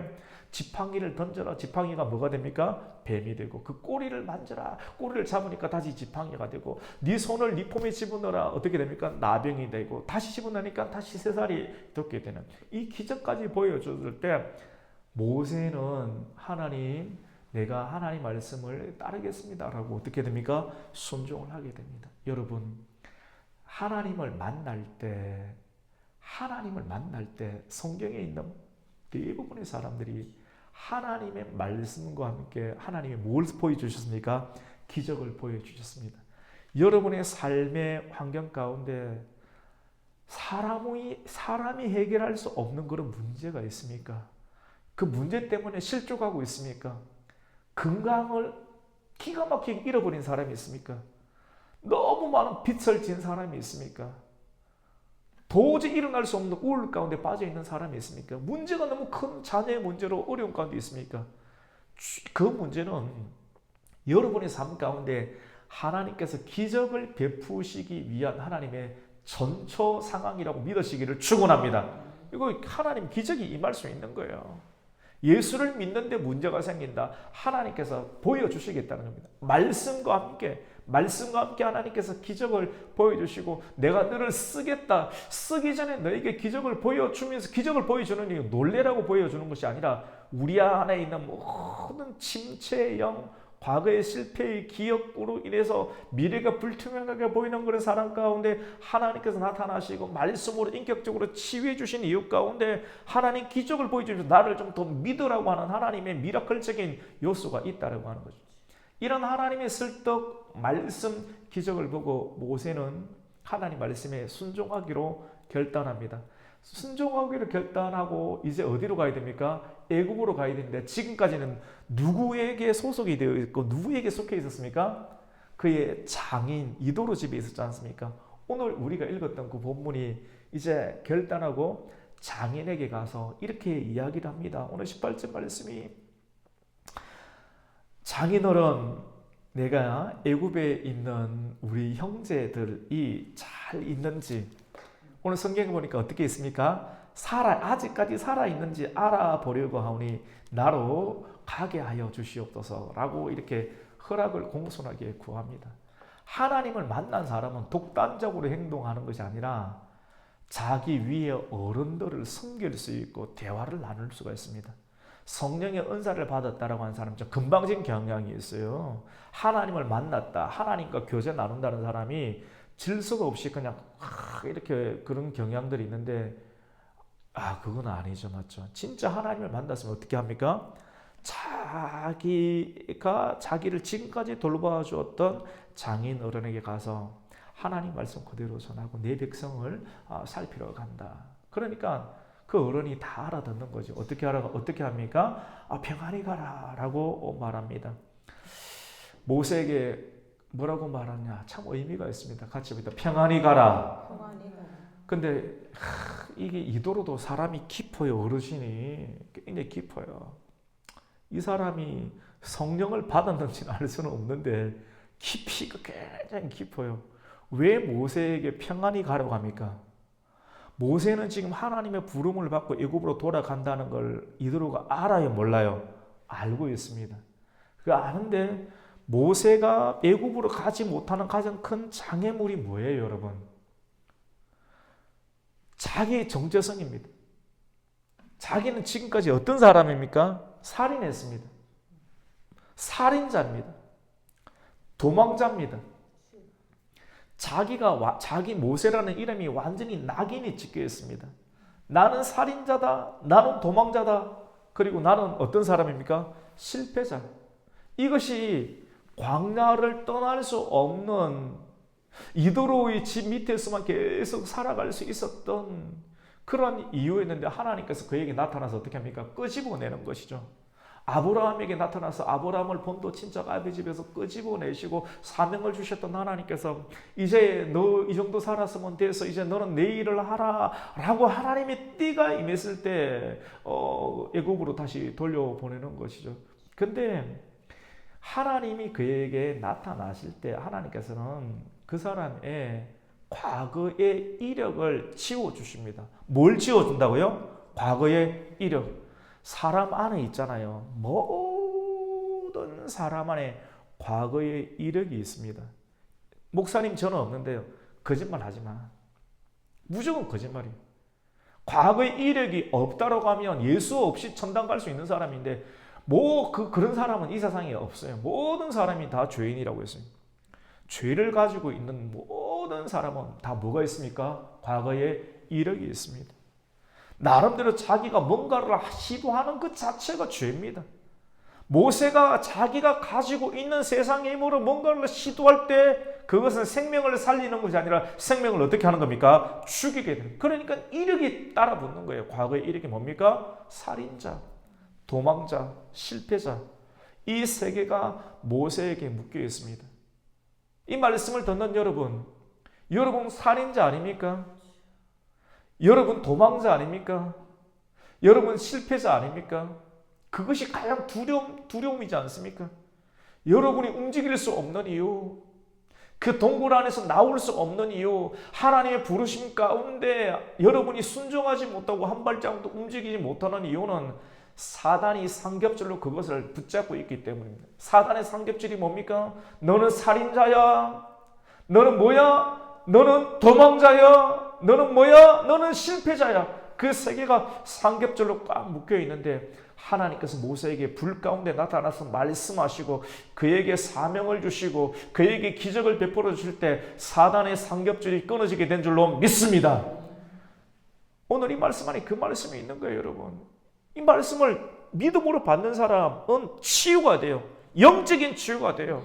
Speaker 1: 지팡이를 던져라. 지팡이가 뭐가 됩니까? 뱀이 되고 그 꼬리를 만져라. 꼬리를 잡으니까 다시 지팡이가 되고 네 손을 네 폼에 집어넣어라. 어떻게 됩니까? 나병이 되고 다시 집어넣으니까 다시 새살이 돋게 되는 이 기적까지 보여줬을 때 모세는 하나님 내가 하나님 말씀을 따르겠습니다 라고 어떻게 됩니까? 순종을 하게 됩니다. 여러분 하나님을 만날 때 성경에 있는 대부분의 사람들이 하나님의 말씀과 함께 하나님이 뭘 보여주셨습니까? 기적을 보여주셨습니다. 여러분의 삶의 환경 가운데 사람이 해결할 수 없는 그런 문제가 있습니까? 그 문제 때문에 실족하고 있습니까? 건강을 기가 막히게 잃어버린 사람이 있습니까? 너무 많은 빚을 진 사람이 있습니까? 도저히 일어날 수 없는 우울 가운데 빠져 있는 사람이 있습니까? 문제가 너무 큰 자녀의 문제로 어려운 가운데 있습니까? 그 문제는 여러분의 삶 가운데 하나님께서 기적을 베푸시기 위한 하나님의 전초 상황이라고 믿으시기를 축원합니다. 이거 하나님 기적이 임할 수 있는 거예요. 예수를 믿는데 문제가 생긴다. 하나님께서 보여주시겠다는 겁니다. 말씀과 함께 하나님께서 기적을 보여주시고 내가 너를 쓰겠다. 쓰기 전에 너에게 기적을 보여주면서 기적을 보여주는 이유 놀래라고 보여주는 것이 아니라 우리 안에 있는 모든 침체의 영, 과거의 실패의 기억으로 인해서 미래가 불투명하게 보이는 그런 사람 가운데 하나님께서 나타나시고 말씀으로 인격적으로 치유해 주신 이유 가운데 하나님 기적을 보여주셔서 나를 좀 더 믿으라고 하는 하나님의 미라클적인 요소가 있다고 하는 거죠. 이런 하나님의 설득, 말씀, 기적을 보고 모세는 하나님 말씀에 순종하기로 결단합니다. 순종하기로 결단하고 이제 어디로 가야 됩니까? 애굽으로 가야 되는데 지금까지는 누구에게 소속이 되어 있고 누구에게 속해 있었습니까? 그의 장인 이도로 집에 있었지 않습니까? 오늘 우리가 읽었던 그 본문이 이제 결단하고 장인에게 가서 이렇게 이야기를 합니다. 오늘 18절 말씀이 장인어른 내가 애굽에 있는 우리 형제들이 잘 있는지 오늘 성경에 보니까 어떻게 있습니까? 아직까지 살아있는지 알아보려고 하오니 나로 가게 하여 주시옵소서라고 이렇게 허락을 공손하게 구합니다. 하나님을 만난 사람은 독단적으로 행동하는 것이 아니라 자기 위에 어른들을 섬길 수 있고 대화를 나눌 수가 있습니다. 성령의 은사를 받았다라고 하는 사람은 좀 금방진 경향이 있어요. 하나님을 만났다, 하나님과 교제 나눈다는 사람이 질서가 없이 그냥 이렇게 그런 경향들이 있는데 그건 아니죠. 맞죠? 진짜 하나님을 만났으면 어떻게 합니까? 자기가 자기를 지금까지 돌봐주었던 장인 어른에게 가서 하나님 말씀 그대로 전하고 내 백성을 살피러 간다. 그러니까 그 어른이 다 알아듣는 거죠. 어떻게 합니까? 평안히 가라 라고 말합니다. 모세에게 뭐라고 말하냐? 참 의미가 있습니다. 같이 봅니다. 평안히 가라. 근데 이게 이도로도 사람이 깊어요. 어르신이 굉장히 깊어요. 이 사람이 성령을 받았는지는 알 수는 없는데 깊이가 굉장히 깊어요. 왜 모세에게 평안히 가라고 합니까? 모세는 지금 하나님의 부름을 받고 애굽으로 돌아간다는 걸 이도로가 알아요? 몰라요? 알고 있습니다. 그 아는데 모세가 애굽으로 가지 못하는 가장 큰 장애물이 뭐예요, 여러분? 자기 정체성입니다. 자기는 지금까지 어떤 사람입니까? 살인했습니다. 살인자입니다. 도망자입니다. 자기 모세라는 이름이 완전히 낙인이 찍혀 있습니다. 나는 살인자다. 나는 도망자다. 그리고 나는 어떤 사람입니까? 실패자. 이것이 광야를 떠날 수 없는 이도로의 집 밑에서만 계속 살아갈 수 있었던 그런 이유였는데 하나님께서 그에게 나타나서 어떻게 합니까? 끄집어내는 것이죠. 아브라함에게 나타나서 아브라함을 본토 친척 아비 집에서 끄집어내시고 사명을 주셨던 하나님께서 이제 너 이 정도 살았으면 돼서 이제 너는 내 일을 하라 라고 하나님의 띠가 임했을 때 애굽으로 다시 돌려보내는 것이죠. 근데 하나님이 그에게 나타나실 때 하나님께서는 그 사람의 과거의 이력을 지워주십니다. 뭘 지워준다고요? 과거의 이력. 사람 안에 있잖아요. 모든 사람 안에 과거의 이력이 있습니다. 목사님 저는 없는데요. 거짓말 하지 마. 무조건 거짓말이에요. 과거의 이력이 없다라고 하면 예수 없이 천당 갈 수 있는 사람인데 그런 사람은 이 세상에 없어요. 모든 사람이 다 죄인이라고 했어요. 죄를 가지고 있는 모든 사람은 다 뭐가 있습니까? 과거의 이력이 있습니다. 나름대로 자기가 뭔가를 시도하는 그 자체가 죄입니다. 모세가 자기가 가지고 있는 세상의 힘으로 뭔가를 시도할 때 그것은 생명을 살리는 것이 아니라 생명을 어떻게 하는 겁니까? 죽이게 되는. 그러니까 이력이 따라 붙는 거예요. 과거의 이력이 뭡니까? 살인자, 도망자, 실패자. 이 세 개가 모세에게 묶여 있습니다. 이 말씀을 듣는 여러분 살인자 아닙니까? 여러분 도망자 아닙니까? 여러분 실패자 아닙니까? 그것이 가장 두려움이지 않습니까? 여러분이 움직일 수 없는 이유, 그 동굴 안에서 나올 수 없는 이유, 하나님의 부르심 가운데 여러분이 순종하지 못하고 한 발자국도 움직이지 못하는 이유는 사단이 삼겹줄로 그것을 붙잡고 있기 때문입니다. 사단의 삼겹줄이 뭡니까? 너는 살인자야. 너는 뭐야? 너는 도망자야. 너는 뭐야? 너는 실패자야. 그 세 개가 삼겹줄로 꽉 묶여 있는데 하나님께서 모세에게 불 가운데 나타나서 말씀하시고 그에게 사명을 주시고 그에게 기적을 베풀어 주실 때 사단의 삼겹줄이 끊어지게 된 줄로 믿습니다. 오늘 이 말씀 안에 그 말씀이 있는 거예요, 여러분. 이 말씀을 믿음으로 받는 사람은 치유가 돼요. 영적인 치유가 돼요.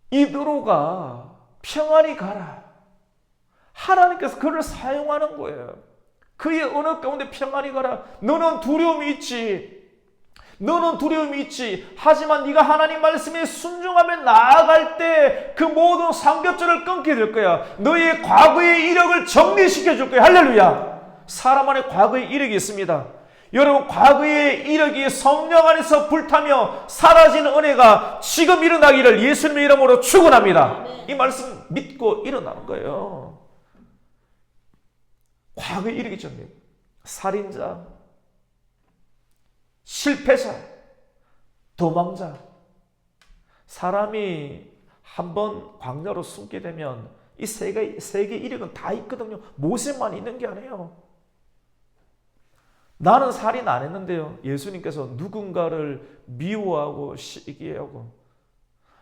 Speaker 1: 이도로가 평안히 가라. 하나님께서 그를 사용하는 거예요. 그의 언어 가운데 평안히 가라. 너는 두려움이 있지. 너는 두려움이 있지. 하지만 네가 하나님 말씀에 순종하며 나아갈 때 그 모든 삼겹줄을 끊게 될 거야. 너의 과거의 이력을 정리시켜 줄 거야. 할렐루야. 사람 안에 과거의 이력이 있습니다. 여러분 과거의 이력이 성령 안에서 불타며 사라지는 은혜가 지금 일어나기를 예수님의 이름으로 축원합니다. 이 말씀 믿고 일어나는 거예요. 과거의 이력이 전부 살인자, 실패자, 도망자. 사람이 한번 광야로 숨게 되면 이 세 개 이력은 다 있거든요. 모세만 있는 게 아니에요. 나는 살인 안 했는데요. 예수님께서 누군가를 미워하고 시기하고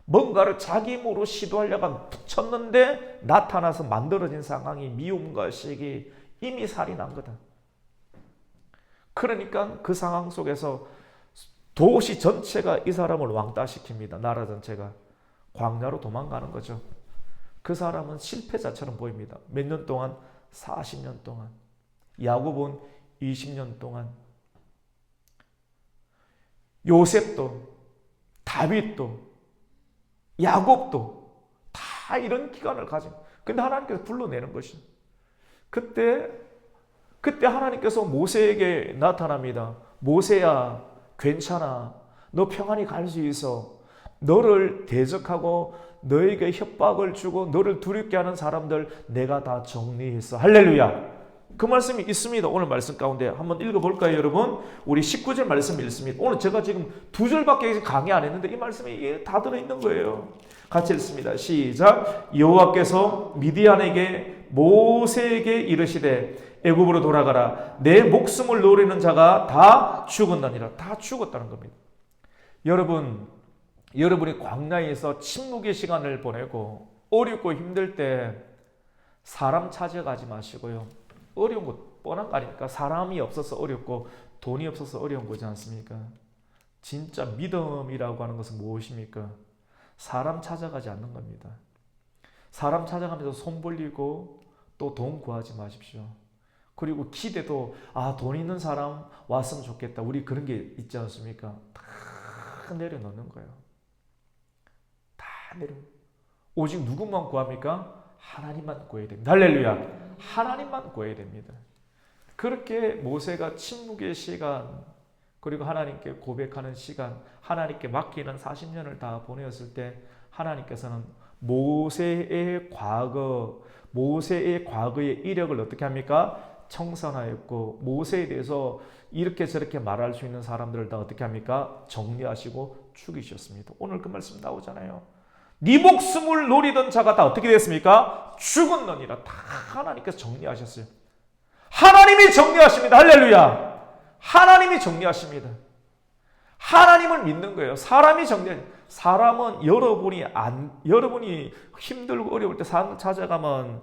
Speaker 1: 뭔가를 자기 힘으로 시도하려고 붙였는데 나타나서 만들어진 상황이 미움과 시기, 이미 살인한 거다. 그러니까 그 상황 속에서 도시 전체가 이 사람을 왕따시킵니다. 나라 전체가. 광야로 도망가는 거죠. 그 사람은 실패자처럼 보입니다. 몇 년 동안? 40년 동안. 야곱은 20년 동안. 요셉도, 다윗도, 야곱도 다 이런 기간을 가진. 근데 하나님께서 불러내는 것이죠. 그때 하나님께서 모세에게 나타납니다. 모세야, 괜찮아. 너 평안히 갈 수 있어. 너를 대적하고 너에게 협박을 주고 너를 두렵게 하는 사람들 내가 다 정리했어. 할렐루야. 그 말씀이 있습니다. 오늘 말씀 가운데 한번 읽어볼까요, 여러분? 우리 19절 말씀 읽습니다. 오늘 제가 지금 2절밖에 강의 안 했는데 이 말씀이 다 들어있는 거예요. 같이 읽습니다. 시작. 여호와께서 미디안에게 모세에게 이르시되 애굽으로 돌아가라. 내 목숨을 노리는 자가 다 죽었나니라. 다 죽었다는 겁니다. 여러분이 광야에서 침묵의 시간을 보내고 어렵고 힘들 때 사람 찾아가지 마시고요. 어려운 거 뻔한 거 아닙니까? 사람이 없어서 어렵고 돈이 없어서 어려운 거지 않습니까? 진짜 믿음이라고 하는 것은 무엇입니까? 사람 찾아가지 않는 겁니다. 사람 찾아가면서 손 벌리고 또 돈 구하지 마십시오. 그리고 기대도 돈 있는 사람 왔으면 좋겠다. 우리 그런 게 있지 않습니까? 다 내려놓는 거예요. 다 오직 누구만 구합니까? 하나님만 구해야 됩니다. 할렐루야. 하나님만 구해야 됩니다. 그렇게 모세가 침묵의 시간 그리고 하나님께 고백하는 시간 하나님께 맡기는 40년을 다 보내었을 때 하나님께서는 모세의 과거의 이력을 어떻게 합니까? 청산하였고 모세에 대해서 이렇게 저렇게 말할 수 있는 사람들을 다 어떻게 합니까? 정리하시고 죽이셨습니다. 오늘 그 말씀 나오잖아요. 네 목숨을 노리던 자가 다 어떻게 됐습니까? 죽었느니라. 다 하나님께서 정리하셨어요. 하나님이 정리하십니다. 할렐루야. 하나님이 정리하십니다. 하나님을 믿는 거예요. 사람이 사람은 여러분이 힘들고 어려울 때 사람 찾아가면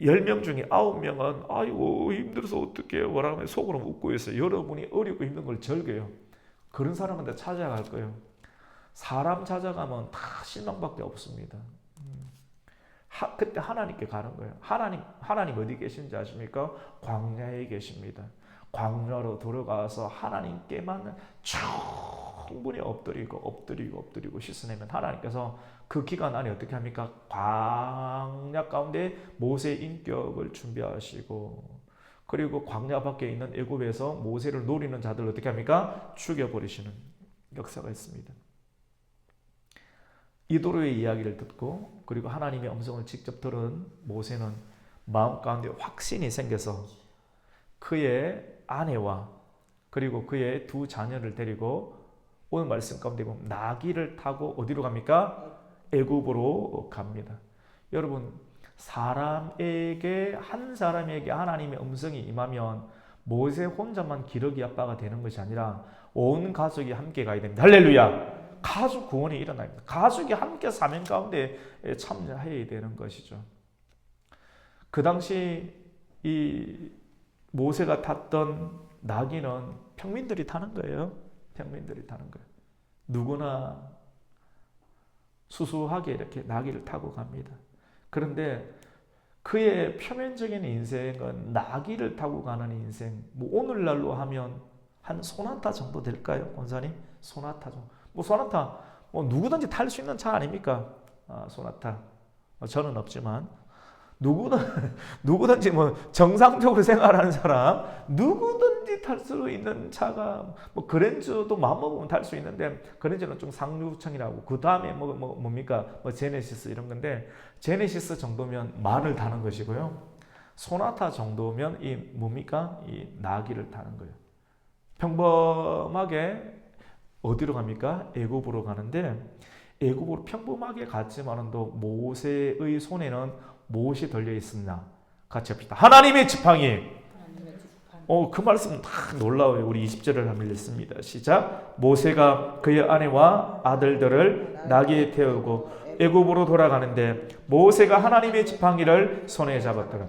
Speaker 1: 10명 중에 9명은 아이고 힘들어서 어떡해요 뭐라고 속으로 웃고 있어요. 여러분이 어렵고 힘든 걸 즐겨요. 그런 사람한테 찾아갈 거예요. 사람 찾아가면 다 실망밖에 없습니다. 그때 하나님께 가는 거예요. 하나님 어디 계신지 아십니까? 광야에 계십니다. 광야로 들어가서 하나님께만 충분히 엎드리고 씻어내면 하나님께서 그 기간 안에 어떻게 합니까? 광야 가운데 모세의 인격을 준비하시고 그리고 광야 밖에 있는 애굽에서 모세를 노리는 자들을 어떻게 합니까? 죽여버리시는 역사가 있습니다. 이도로의 이야기를 듣고 그리고 하나님의 음성을 직접 들은 모세는 마음 가운데 확신이 생겨서 그의 아내와 그리고 그의 두 자녀를 데리고 오늘 말씀 가운데 보면 나귀를 타고 어디로 갑니까? 애굽으로 갑니다. 여러분 한 사람에게 하나님의 음성이 임하면 모세 혼자만 기러기 아빠가 되는 것이 아니라 온 가족이 함께 가야 됩니다. 할렐루야. 가족 구원이 일어납니다. 가족이 함께 사명 가운데 참여해야 되는 것이죠. 그 당시 이 모세가 탔던 나귀는 평민들이 타는 거예요. 평민들이 타는 거예요. 누구나 수수하게 이렇게 나귀를 타고 갑니다. 그런데 그의 표면적인 인생은 나귀를 타고 가는 인생. 오늘날로 하면 한 소나타 정도 될까요, 권사님? 소나타 정도. 소나타 누구든지 탈 수 있는 차 아닙니까? 소나타. 저는 없지만 누구든지 정상적으로 생활하는 사람 누구든지 탈 수 있는 차가 그랜저도 마음먹으면 탈 수 있는데 그랜저는 좀 상류층이라고 그 다음에 뭡니까? 제네시스 이런 건데 제네시스 정도면 말을 타는 것이고요. 소나타 정도면 이 나귀를 타는 거예요. 평범하게 어디로 갑니까? 애굽으로 가는데 애굽으로 평범하게 갔지만도 모세의 손에는 무엇이 달려 있었나? 같이 합시다. 하나님의 지팡이. 그 말씀 다 놀라워요. 우리 20절을 한번 읽습니다. 시작. 모세가 그의 아내와 아들들을 나귀에 태우고 애굽으로 돌아가는데 모세가 하나님의 지팡이를 손에 잡았더라.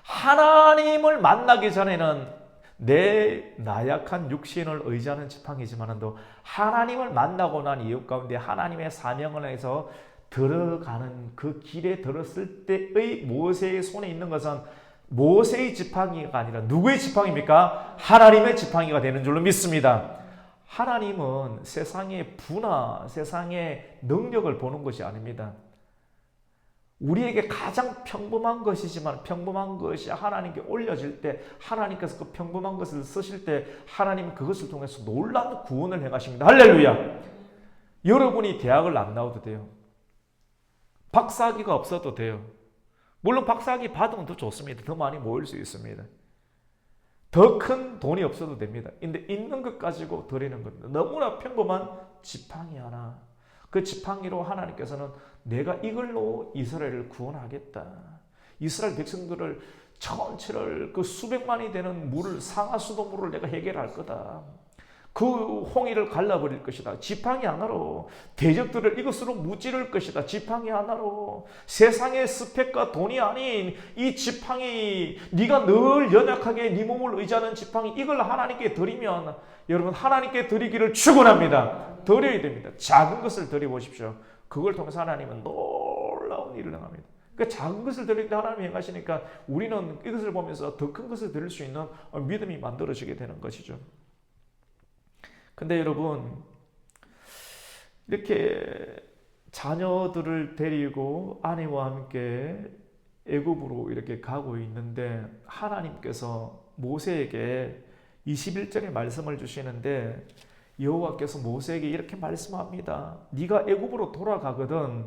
Speaker 1: 하나님을 만나기 전에는 내 나약한 육신을 의지하는 지팡이지만도 하나님을 만나고 난 이후 가운데 하나님의 사명을 해서 들어가는 그 길에 들었을 때의 모세의 손에 있는 것은 모세의 지팡이가 아니라 누구의 지팡이입니까? 하나님의 지팡이가 되는 줄로 믿습니다. 하나님은 세상의 부나 세상의 능력을 보는 것이 아닙니다. 우리에게 가장 평범한 것이지만 평범한 것이 하나님께 올려질 때 하나님께서 그 평범한 것을 쓰실 때 하나님은 그것을 통해서 놀라운 구원을 행하십니다. 할렐루야. 여러분이 대학을 안 나와도 돼요. 박사학위가 없어도 돼요. 물론 박사학위 받으면 더 좋습니다. 더 많이 모일 수 있습니다. 더 큰 돈이 없어도 됩니다. 근데 있는 것 가지고 드리는 겁니다. 너무나 평범한 지팡이 하나. 그 지팡이로 하나님께서는 내가 이걸로 이스라엘을 구원하겠다. 이스라엘 백성들을 전체를 그 수백만이 되는 물을 상하수도물을 내가 해결할 거다. 그 홍해를 갈라버릴 것이다. 지팡이 하나로 대적들을 이것으로 무찌를 것이다. 지팡이 하나로 세상의 스펙과 돈이 아닌 이 지팡이, 네가 늘 연약하게 네 몸을 의지하는 지팡이, 이걸 하나님께 드리면 여러분 하나님께 드리기를 축원합니다. 드려야 됩니다. 작은 것을 드려보십시오. 그걸 통해서 하나님은 놀라운 일을 행합니다. 그 작은 것을 드릴 때 하나님이 행하시니까 우리는 이것을 보면서 더 큰 것을 드릴 수 있는 믿음이 만들어지게 되는 것이죠. 근데 여러분, 이렇게 자녀들을 데리고 아내와 함께 애굽으로 이렇게 가고 있는데 하나님께서 모세에게 21절에 말씀을 주시는데 여호와께서 모세에게 이렇게 말씀합니다. 네가 애굽으로 돌아가거든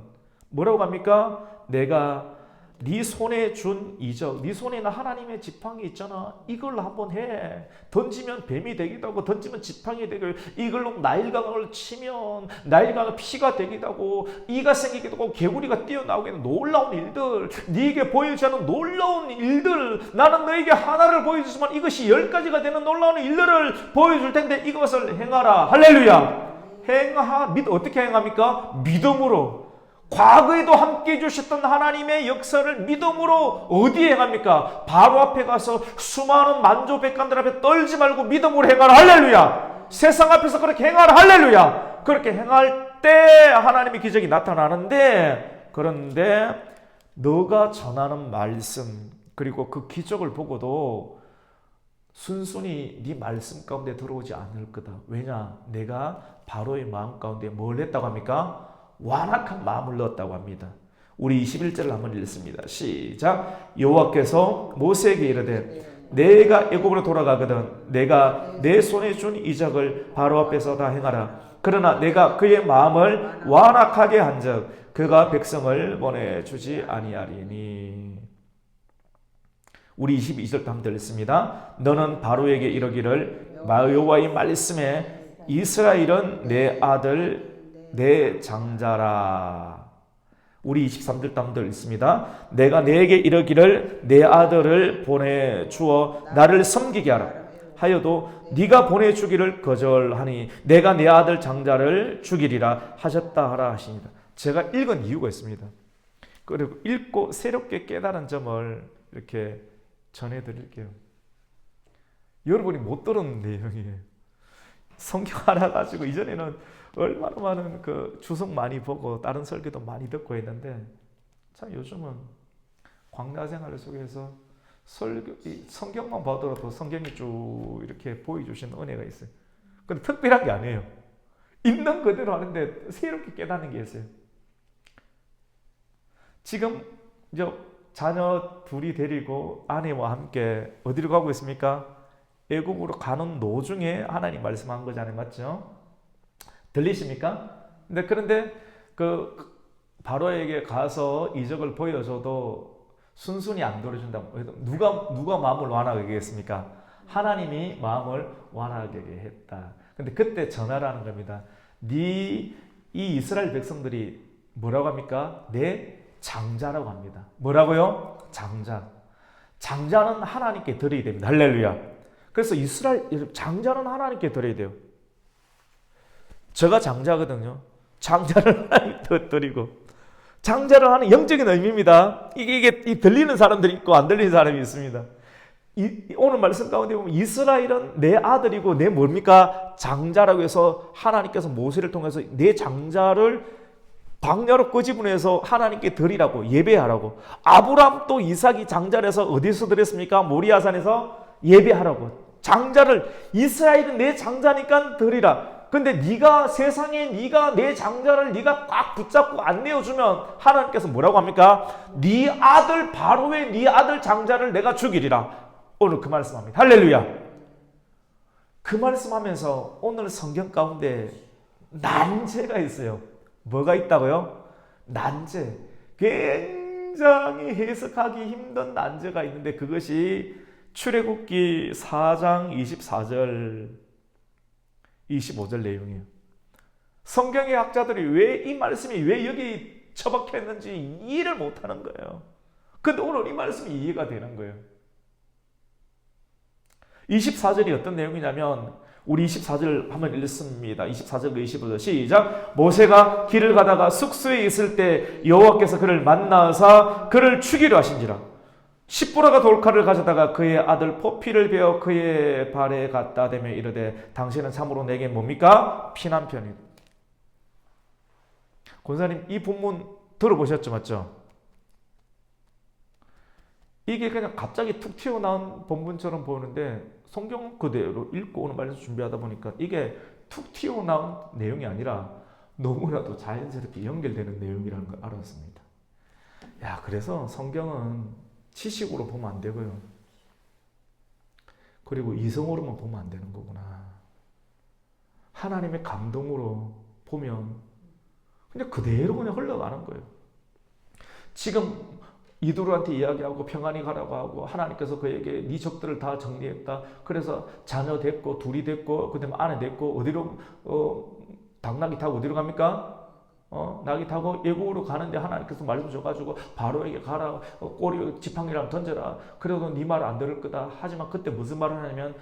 Speaker 1: 뭐라고 합니까? 내가 네 손에 준 이적, 네 손에는 하나님의 지팡이 있잖아. 이걸로 한번 해. 던지면 뱀이 되기도 하고 던지면 지팡이 되고 이걸로 나일강을 치면 나일강은 피가 되기도 하고 이가 생기기도 하고 개구리가 뛰어나오게 하는 놀라운 일들, 네게 보이지 않는 놀라운 일들, 나는 너에게 하나를 보여주지만 이것이 10가지가 되는 놀라운 일들을 보여줄 텐데 이것을 행하라. 할렐루야. 어떻게 행합니까? 믿음으로. 과거에도 함께 해주셨던 하나님의 역사를 믿음으로 어디에 행합니까? 바로 앞에 가서 수많은 만조백관들 앞에 떨지 말고 믿음으로 행하라. 할렐루야. 세상 앞에서 그렇게 행하라. 할렐루야. 그렇게 행할 때 하나님의 기적이 나타나는데, 그런데 너가 전하는 말씀 그리고 그 기적을 보고도 순순히 네 말씀 가운데 들어오지 않을 거다. 왜냐? 내가 바로의 마음 가운데 뭘 했다고 합니까? 완악한 마음을 넣었다고 합니다. 우리 21절을 한번 읽습니다. 시작. 여호와께서 모세에게 이르되 내가 애굽으로 돌아가거든 내가 내 손에 준 이적을 바로 앞에서 다 행하라. 그러나 내가 그의 마음을 완악하게 한즉 그가 백성을 보내주지 아니하리니. 우리 22절도 한번 읽습니다. 너는 바로에게 이르기를 여호와의 말씀에 이스라엘은 내 아들 내 장자라. 우리 23절 담도 있습니다. 내가 내게 이르기를 내 아들을 보내주어 나를 섬기게 하라 하여도 네가 보내주기를 거절하니 내가 내 아들 장자를 죽이리라 하셨다 하라 하시니라. 제가 읽은 이유가 있습니다. 그리고 읽고 새롭게 깨달은 점을 이렇게 전해드릴게요. 여러분이 못 들은 내용이에요. 성경 하나 가지고 이전에는 얼마나 많은 그 주석 많이 보고 다른 설교도 많이 듣고 했는데 참 요즘은 광야 생활 속에서 성경만 보더라도 성경이 쭉 이렇게 보여주시는 은혜가 있어요. 근데 특별한 게 아니에요. 있는 그대로 하는데 새롭게 깨닫는 게 있어요. 지금 자녀 둘이 데리고 아내와 함께 어디로 가고 있습니까? 애굽으로 가는 도중에 하나님 말씀한 거잖아요. 맞죠? 들리십니까? 그런데 그 바로에게 가서 이적을 보여줘도 순순히 안 들어준다. 누가 마음을 완하게 하겠습니까? 하나님이 마음을 완하게 했다. 근데 그때 전하라는 겁니다. 이 이스라엘 백성들이 뭐라고 합니까? 내 장자라고 합니다. 뭐라고요? 장자. 장자는 하나님께 드려야 됩니다. 할렐루야. 그래서 이스라엘 장자는 하나님께 드려야 돼요. 제가 장자거든요. 장자를 하나님께 드리고 장자를 하는 영적인 의미입니다. 이게 들리는 사람들이 있고 안 들리는 사람이 있습니다. 오늘 말씀 가운데 보면 이스라엘은 내 아들이고 내 뭡니까? 장자라고 해서 하나님께서 모세를 통해서 내 장자를 광야로 끄집어내서 하나님께 드리라고 예배하라고. 아브라함도 이삭이 장자를 해서 어디서 드렸습니까? 모리아산에서 예배하라고. 장자를 이스라엘은 내 장자니까 드리라. 근데 네가 세상에 네가 내 장자를 네가 꽉 붙잡고 안 내어주면 하나님께서 뭐라고 합니까? 네 아들 바로의 네 아들 장자를 내가 죽이리라. 오늘 그 말씀합니다. 할렐루야. 그 말씀하면서 오늘 성경 가운데 난제가 있어요. 뭐가 있다고요? 난제. 굉장히 해석하기 힘든 난제가 있는데 그것이 출애굽기 4장 24절 25절 내용이에요. 성경의 학자들이 왜 이 말씀이 왜 여기 처박혀 있는지 이해를 못하는 거예요. 근데 오늘 이 말씀이 이해가 되는 거예요. 24절이 어떤 내용이냐면 우리 24절 한번 읽습니다. 24절 25절 시작. 모세가 길을 가다가 숙소에 있을 때 여호와께서 그를 만나사 그를 죽이려 하신지라. 십부라가 돌칼을 가져다가 그의 아들 포피를 베어 그의 발에 갖다 대며 이르되 당신은 참으로 내게 뭡니까? 피난편이다. 권사님 이 본문 들어보셨죠? 맞죠? 이게 그냥 갑자기 툭 튀어나온 본문처럼 보이는데 성경 그대로 읽고 오는 말에서 준비하다 보니까 이게 툭 튀어나온 내용이 아니라 너무나도 자연스럽게 연결되는 내용이라는 걸 알았습니다. 야, 그래서 성경은 지식으로 보면 안 되고요. 그리고 이성으로만 보면 안 되는 거구나. 하나님의 감동으로 보면 그냥 그대로 그냥 흘러가는 거예요. 지금 이두루한테 이야기하고 평안히 가라고 하고 하나님께서 그에게 네 적들을 다 정리했다. 그래서 자녀 됐고 둘이 됐고 그다음에 아내 됐고 어디로 당나귀 타고 어디로 갑니까? 나귀 타고 애국으로 가는데 하나님께서 말씀 줘가지고 바로에게 가라. 꼬리 지팡이랑 던져라. 그래도 네 말 안 들을 거다. 하지만 그때 무슨 말을 하냐면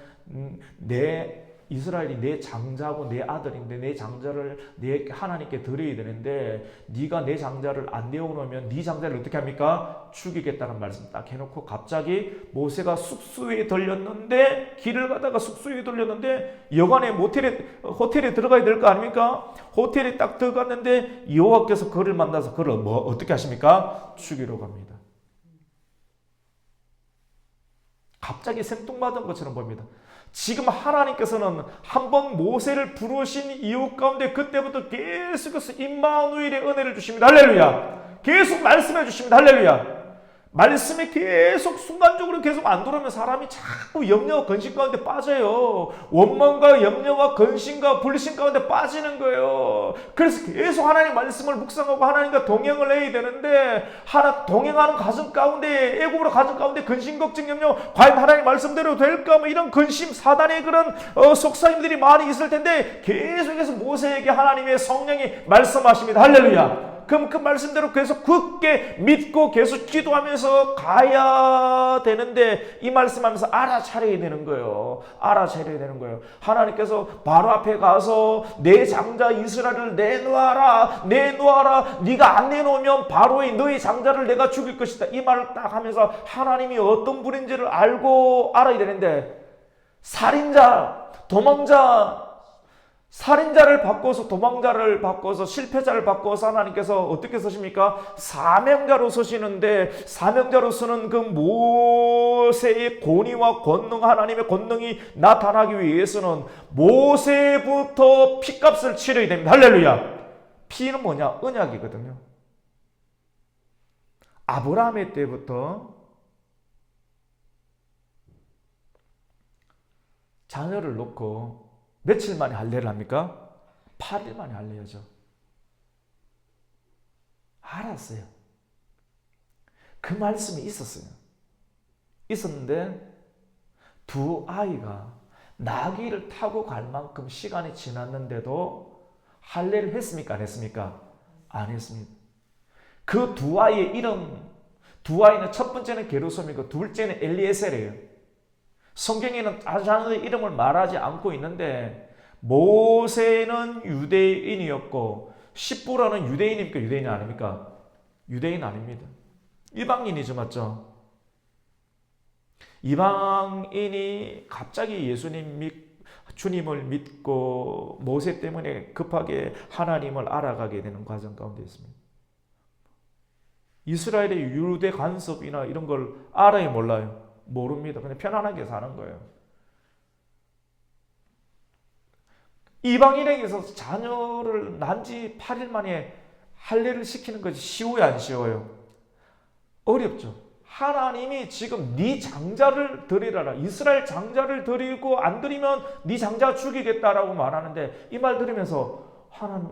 Speaker 1: 내 이스라엘이 내 장자고 내 아들인데 내 장자를 내 하나님께 드려야 되는데 네가 내 장자를 안 내어놓으면 네 장자를 어떻게 합니까? 죽이겠다는 말씀 딱 해놓고 갑자기 모세가 숙소에 들렸는데 길을 가다가 숙소에 들렸는데 여간에 호텔에 들어가야 될 거 아닙니까? 호텔에 딱 들어갔는데 여호와께서 그를 만나서 그를 어떻게 하십니까? 죽이러 갑니다. 갑자기 생뚱맞은 것처럼 보입니다. 지금 하나님께서는 한번 모세를 부르신 이유 가운데 그때부터 계속해서 임마누엘의 은혜를 주십니다. 할렐루야. 계속 말씀해 주십니다. 할렐루야. 말씀이 계속 순간적으로 계속 안 들어오면 사람이 자꾸 염려와 근심 가운데 빠져요. 원망과 염려와 근심과 불신 가운데 빠지는 거예요. 그래서 계속 하나님 말씀을 묵상하고 하나님과 동행을 해야 되는데 동행하는 가정 가운데 애굽으로 가정 가운데 근심 걱정 염려 과연 하나님 말씀대로 될까 뭐 이런 근심 사단의 그런 속삭임들이 많이 있을 텐데 계속해서 모세에게 하나님의 성령이 말씀하십니다. 할렐루야. 그럼 그 말씀대로 계속 굳게 믿고 계속 기도하면서 가야 되는데 이 말씀하면서 알아차려야 되는 거예요. 알아차려야 되는 거예요. 하나님께서 바로 앞에 가서 내 장자 이스라엘을 내놓아라. 네가 안 내놓으면 바로의 너의 장자를 내가 죽일 것이다. 이 말을 딱 하면서 하나님이 어떤 분인지를 알고 알아야 되는데 살인자, 도망자, 살인자를 바꿔서 도망자를 바꿔서 실패자를 바꿔서 하나님께서 어떻게 쓰십니까? 사명자로 쓰시는데 사명자로 쓰는 그 모세의 권위와 권능 하나님의 권능이 나타나기 위해서는 모세부터 피값을 치러야 됩니다. 할렐루야. 피는 뭐냐? 언약이거든요. 아브라함의 때부터 자녀를 놓고 며칠 만에 할례를 합니까? 8일 만에 할례하죠. 알았어요. 그 말씀이 있었어요. 있었는데 두 아이가 나귀를 타고 갈 만큼 시간이 지났는데도 할례를 했습니까? 안 했습니까? 안 했습니다. 그 두 아이의 이름, 두 아이는 첫 번째는 게르솜이고 둘째는 엘리에셀이에요. 성경에는 자녀의 이름을 말하지 않고 있는데 모세는 유대인이었고 십부라는 유대인입니까? 유대인이 아닙니까? 유대인 아닙니다. 이방인이죠. 맞죠? 이방인이 갑자기 주님을 믿고 모세 때문에 급하게 하나님을 알아가게 되는 과정 가운데 있습니다. 이스라엘의 유대 간섭이나 이런 걸 알아요? 몰라요? 모릅니다. 그냥 편안하게 사는 거예요. 이방인에게서 자녀를 난 지 8일 만에 할례를 시키는 것이 쉬워요? 안 쉬워요? 어렵죠. 하나님이 지금 네 장자를 드리라라. 이스라엘 장자를 드리고 안 드리면 네 장자 죽이겠다라고 말하는데 이 말 들으면서 하나님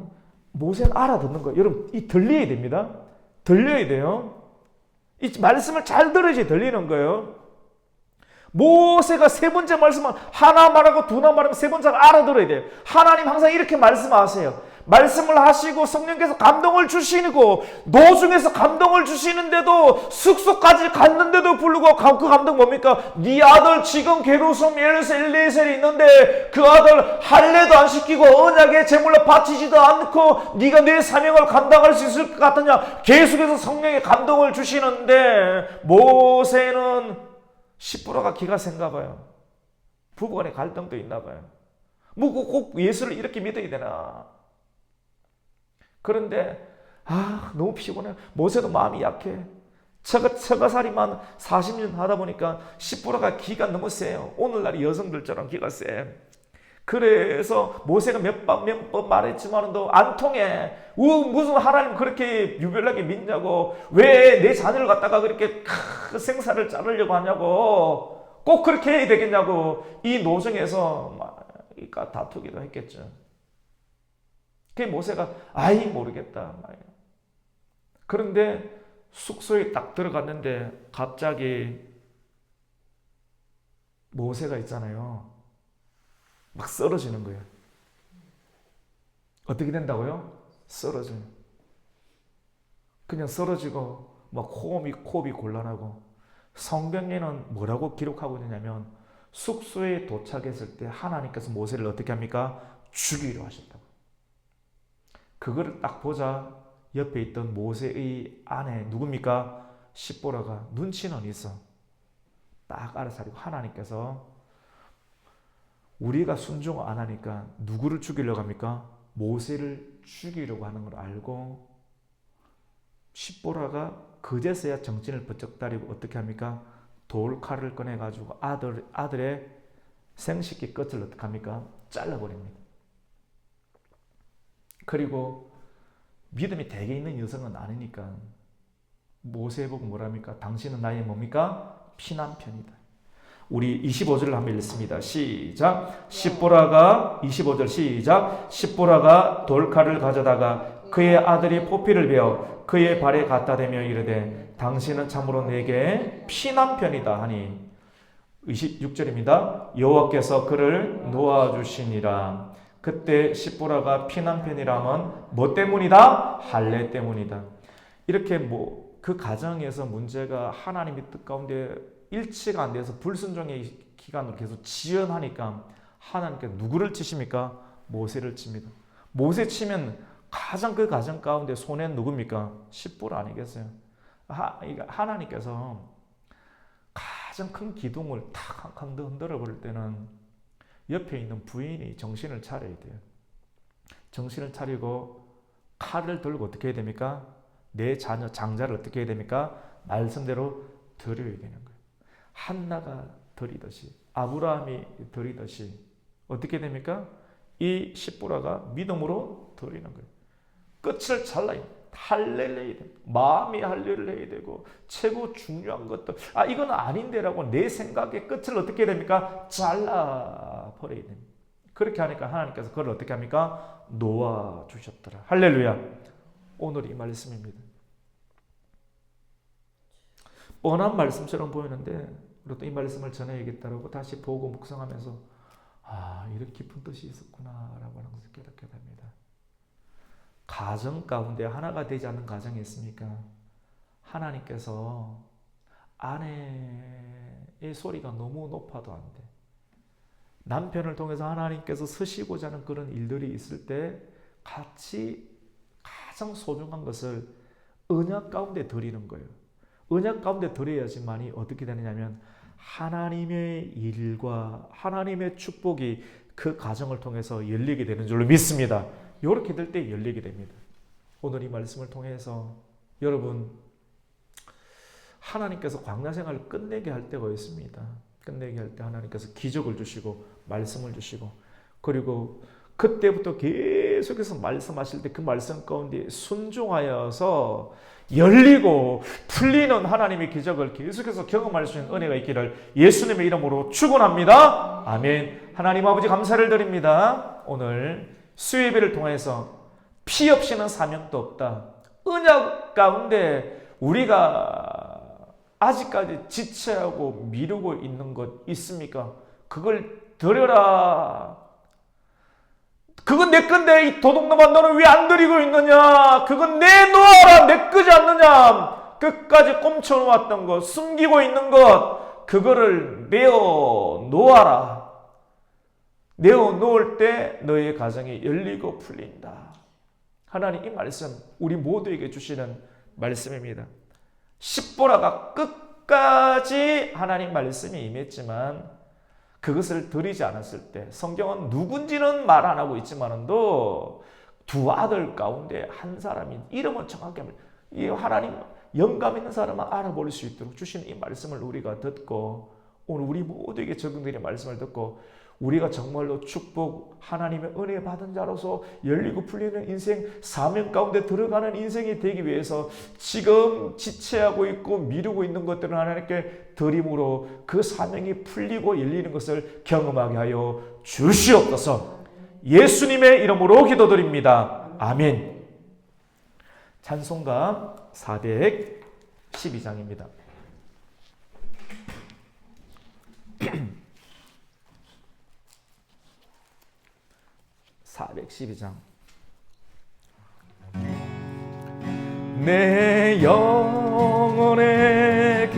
Speaker 1: 모세는 알아듣는 거예요. 여러분 이 들려야 됩니다. 들려야 돼요. 이 말씀을 잘 들어야지 들리는 거예요. 모세가 세 번째 말씀은 하나 말하고 두나 말하면 세 번째가 알아들어야 돼요. 하나님 항상 이렇게 말씀하세요. 말씀을 하시고 성령께서 감동을 주시고 노중에서 감동을 주시는데도 숙소까지 갔는데도 불구하고 그 감동 뭡니까? 네 아들 지금 게르솜 엘리에셀이 있는데 그 아들 할례도 안 시키고 언약의 제물로 바치지도 않고 네가 내 사명을 감당할 수 있을 것 같느냐? 계속해서 성령의 감동을 주시는데 모세는 시므라가 기가 센가 봐요. 부부간의 갈등도 있나 봐요. 뭐 꼭 예수를 이렇게 믿어야 되나? 그런데 너무 피곤해. 모세도 마음이 약해. 처가살이만 40년 하다 보니까 시므라가 기가 너무 세요. 오늘날 여성들처럼 기가 세. 그래서 모세가 몇 번 말했지만도 안 통해. 무슨 하나님 그렇게 유별나게 믿냐고. 왜 내 자녀를 갖다가 그렇게 생사를 자르려고 하냐고. 꼭 그렇게 해야 되겠냐고. 이 노정에서 다투기도 했겠죠. 그 모세가 모르겠다. 그런데 숙소에 딱 들어갔는데 갑자기 모세가 있잖아요. 막 쓰러지는 거예요. 어떻게 된다고요? 쓰러져요. 그냥 쓰러지고 막 호흡이 곤란하고 성경에는 뭐라고 기록하고 있냐면 숙소에 도착했을 때 하나님께서 모세를 어떻게 합니까? 죽이기로 하셨다고. 그거를 딱 보자 옆에 있던 모세의 아내 누굽니까? 시므라가 눈치는 있어. 딱 알아차리고 하나님께서 우리가 순종 안 하니까 누구를 죽이려고 합니까? 모세를 죽이려고 하는 걸 알고 시므라가 그제서야 정신을 번쩍 다리고 어떻게 합니까? 돌칼을 꺼내가지고 아들의 생식기 끝을 어떻게 합니까? 잘라버립니다. 그리고 믿음이 되게 있는 여성은 아니니까 모세 보고 뭐랍니까? 당신은 나의 뭡니까? 피난편이다. 우리 25절을 한번 읽습니다. 시작. 시므라가 25절 시작. 시므라가 돌칼을 가져다가 그의 아들이 포피를 베어 그의 발에 갖다 대며 이르되 당신은 참으로 내게 피난편이다 하니 26절입니다. 여호와께서 그를 놓아주시니라. 그때 시므라가 피난편이라면 뭐 때문이다? 할례 때문이다. 이렇게 그 가정에서 문제가 하나님의 뜻 가운데 일치가 안 돼서 불순종의 기간으로 계속 지연하니까 하나님께 누구를 치십니까? 모세를 칩니다. 모세 치면 가장 그 가정 가운데 손해는 누굽니까? 시므라 아니겠어요? 하나님께서 가장 큰 기둥을 탁 한 칸 더 흔들어 버릴 때는 옆에 있는 부인이 정신을 차려야 돼요. 정신을 차리고 칼을 들고 어떻게 해야 됩니까? 내 자녀 장자를 어떻게 해야 됩니까? 말씀대로 드려야 되는 거예요. 한나가 드리듯이 아브라함이 드리듯이 어떻게 됩니까? 이 시므라가 믿음으로 드리는 거예요. 끝을 잘라야 돼요. 할례를 해야 돼요. 마음이 할례를 해야 되고 최고 중요한 것도 이건 아닌데라고 내 생각의 끝을 어떻게 해야 됩니까? 잘라버려야 됩니다. 그렇게 하니까 하나님께서 그걸 어떻게 합니까? 놓아주셨더라. 할렐루야. 오늘 이 말씀입니다. 뻔한 말씀처럼 보이는데 우리가 이 말씀을 전해야겠다라고 다시 보고 묵상하면서 이런 깊은 뜻이 있었구나라고 하는 것을 깨닫게 됩니다. 가정 가운데 하나가 되지 않는 가정이 있습니까? 하나님께서 아내의 소리가 너무 높아도 안 돼. 남편을 통해서 하나님께서 쓰시고자 하는 그런 일들이 있을 때 같이 가장 소중한 것을 언약 가운데 드리는 거예요. 언약 가운데 드려야지만이 어떻게 되느냐면 하나님의 일과 하나님의 축복이 그 가정을 통해서 열리게 되는 줄로 믿습니다. 이렇게 될 때 열리게 됩니다. 오늘 이 말씀을 통해서 여러분 하나님께서 광야 생활을 끝내게 할 때가 있습니다. 끝내게 할 때 하나님께서 기적을 주시고 말씀을 주시고 그리고 그때부터 계속해서 말씀하실 때 그 말씀 가운데 순종하여서 열리고 풀리는 하나님의 기적을 계속해서 경험할 수 있는 은혜가 있기를 예수님의 이름으로 축원합니다. 아멘. 하나님 아버지 감사를 드립니다. 오늘 수예배를 통해서 피 없이는 사명도 없다. 언약 가운데 우리가 아직까지 지체하고 미루고 있는 것 있습니까? 그걸 드려라. 그건 내 건데 이 도둑놈아 너는 왜 안 드리고 있느냐? 그건 내놓아라. 내 거지 않느냐? 끝까지 꼼쳐놓았던 것, 숨기고 있는 것, 그거를 내어놓아라. 내어놓을 때 너의 가정이 열리고 풀린다. 하나님 이 말씀 우리 모두에게 주시는 말씀입니다. 십보라가 끝까지 하나님 말씀이 임했지만 그것을 드리지 않았을 때 성경은 누군지는 말 안 하고 있지만도 두 아들 가운데 한 사람이 이름은 정확히 이 하나님 영감 있는 사람은 알아볼 수 있도록 주신 이 말씀을 우리가 듣고 오늘 우리 모두에게 적용되는 말씀을 듣고 우리가 정말로 축복 하나님의 은혜 받은 자로서 열리고 풀리는 인생 사명 가운데 들어가는 인생이 되기 위해서 지금 지체하고 있고 미루고 있는 것들은 하나님께 드림으로 그 사명이 풀리고 열리는 것을 경험하게 하여 주시옵소서. 예수님의 이름으로 기도드립니다. 아멘. 찬송가 412장입니다. 412장. 내 영혼에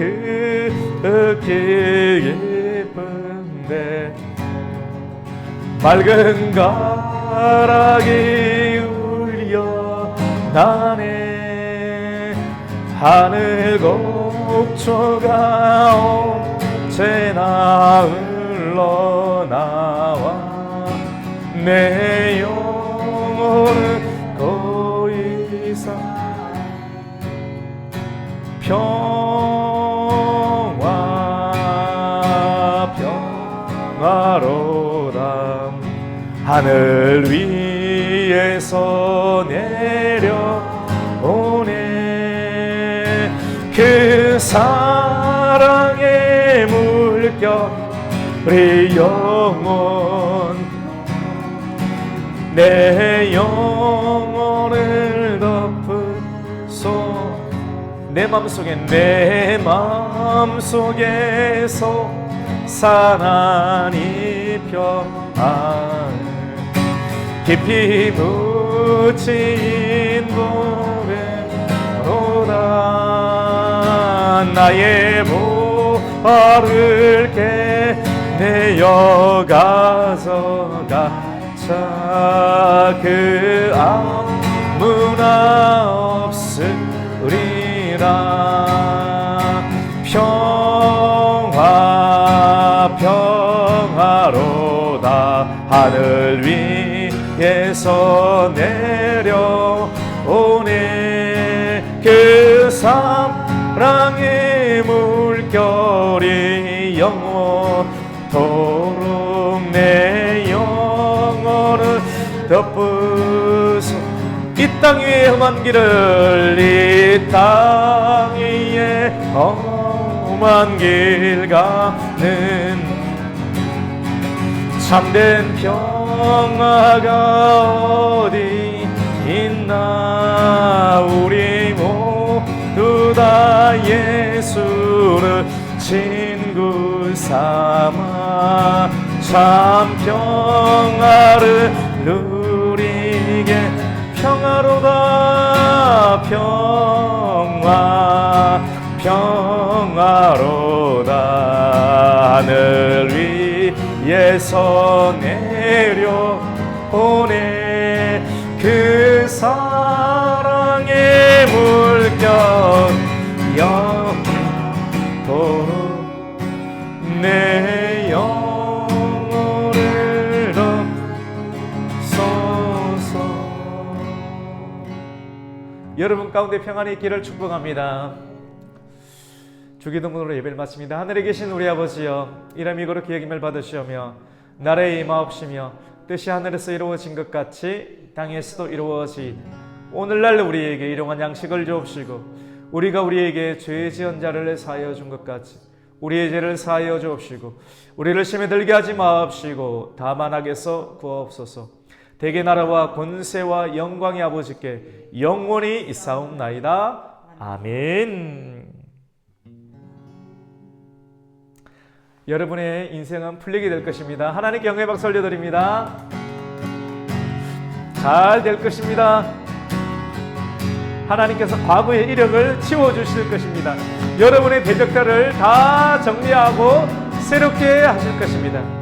Speaker 1: 그렇게 예쁜데 맑은 가락이 울려 나네. 하늘 곡초가 언제나 흘러나와 내 영혼은 거의 이상 평화로다. 하늘 위에서 내려오네. 그 사랑의 물결 우리 영혼 내 영혼을 덮으소. 내 맘속에서 사나니 평안을 깊이 묻힌 보배로다. 나의 보화를 깨내어 가져가 그 아무나 없으리라. 평화로다. 하늘 위에서 내려오네. 그 사랑의 물결이 영원토록 내 영혼을 덮으소. 이 땅 위에 험한 길을 이 땅 위에 험한 길 가는 참된 평화가 어디 있나. 우리 모두 다 예수를 친구 삼아 참 평화를 누리게. 평화로다. 평화로다. 하늘 위에서 내려오네. 그 사랑의 물결 영토록 내 영혼을 덮소서. 여러분 가운데 평안이 있기를 축복합니다. 주기도문으로 예배를 마칩니다. 하늘에 계신 우리 아버지여, 이름이 거룩히 여김을 받으시오며 나라의 임하옵시며 뜻이 하늘에서 이루어진 것 같이 땅에서도 이루어지이다. 오늘날 우리에게 일용할 양식을 주옵시고 우리가 우리에게 죄 지은 자를 사하여 준 것 같이 우리의 죄를 사하여 주옵시고 우리를 시험에 들게 하지 마옵시고 다만 악에서 구하옵소서. 대개 나라와 권세와 영광의 아버지께 영원히 있사옵나이다. 아멘. 여러분의 인생은 풀리게 될 것입니다. 하나님께 영광의 박수 올려드립니다. 잘 될 것입니다. 하나님께서 과거의 이력을 치워주실 것입니다. 여러분의 대적들을 다 정리하고 새롭게 하실 것입니다.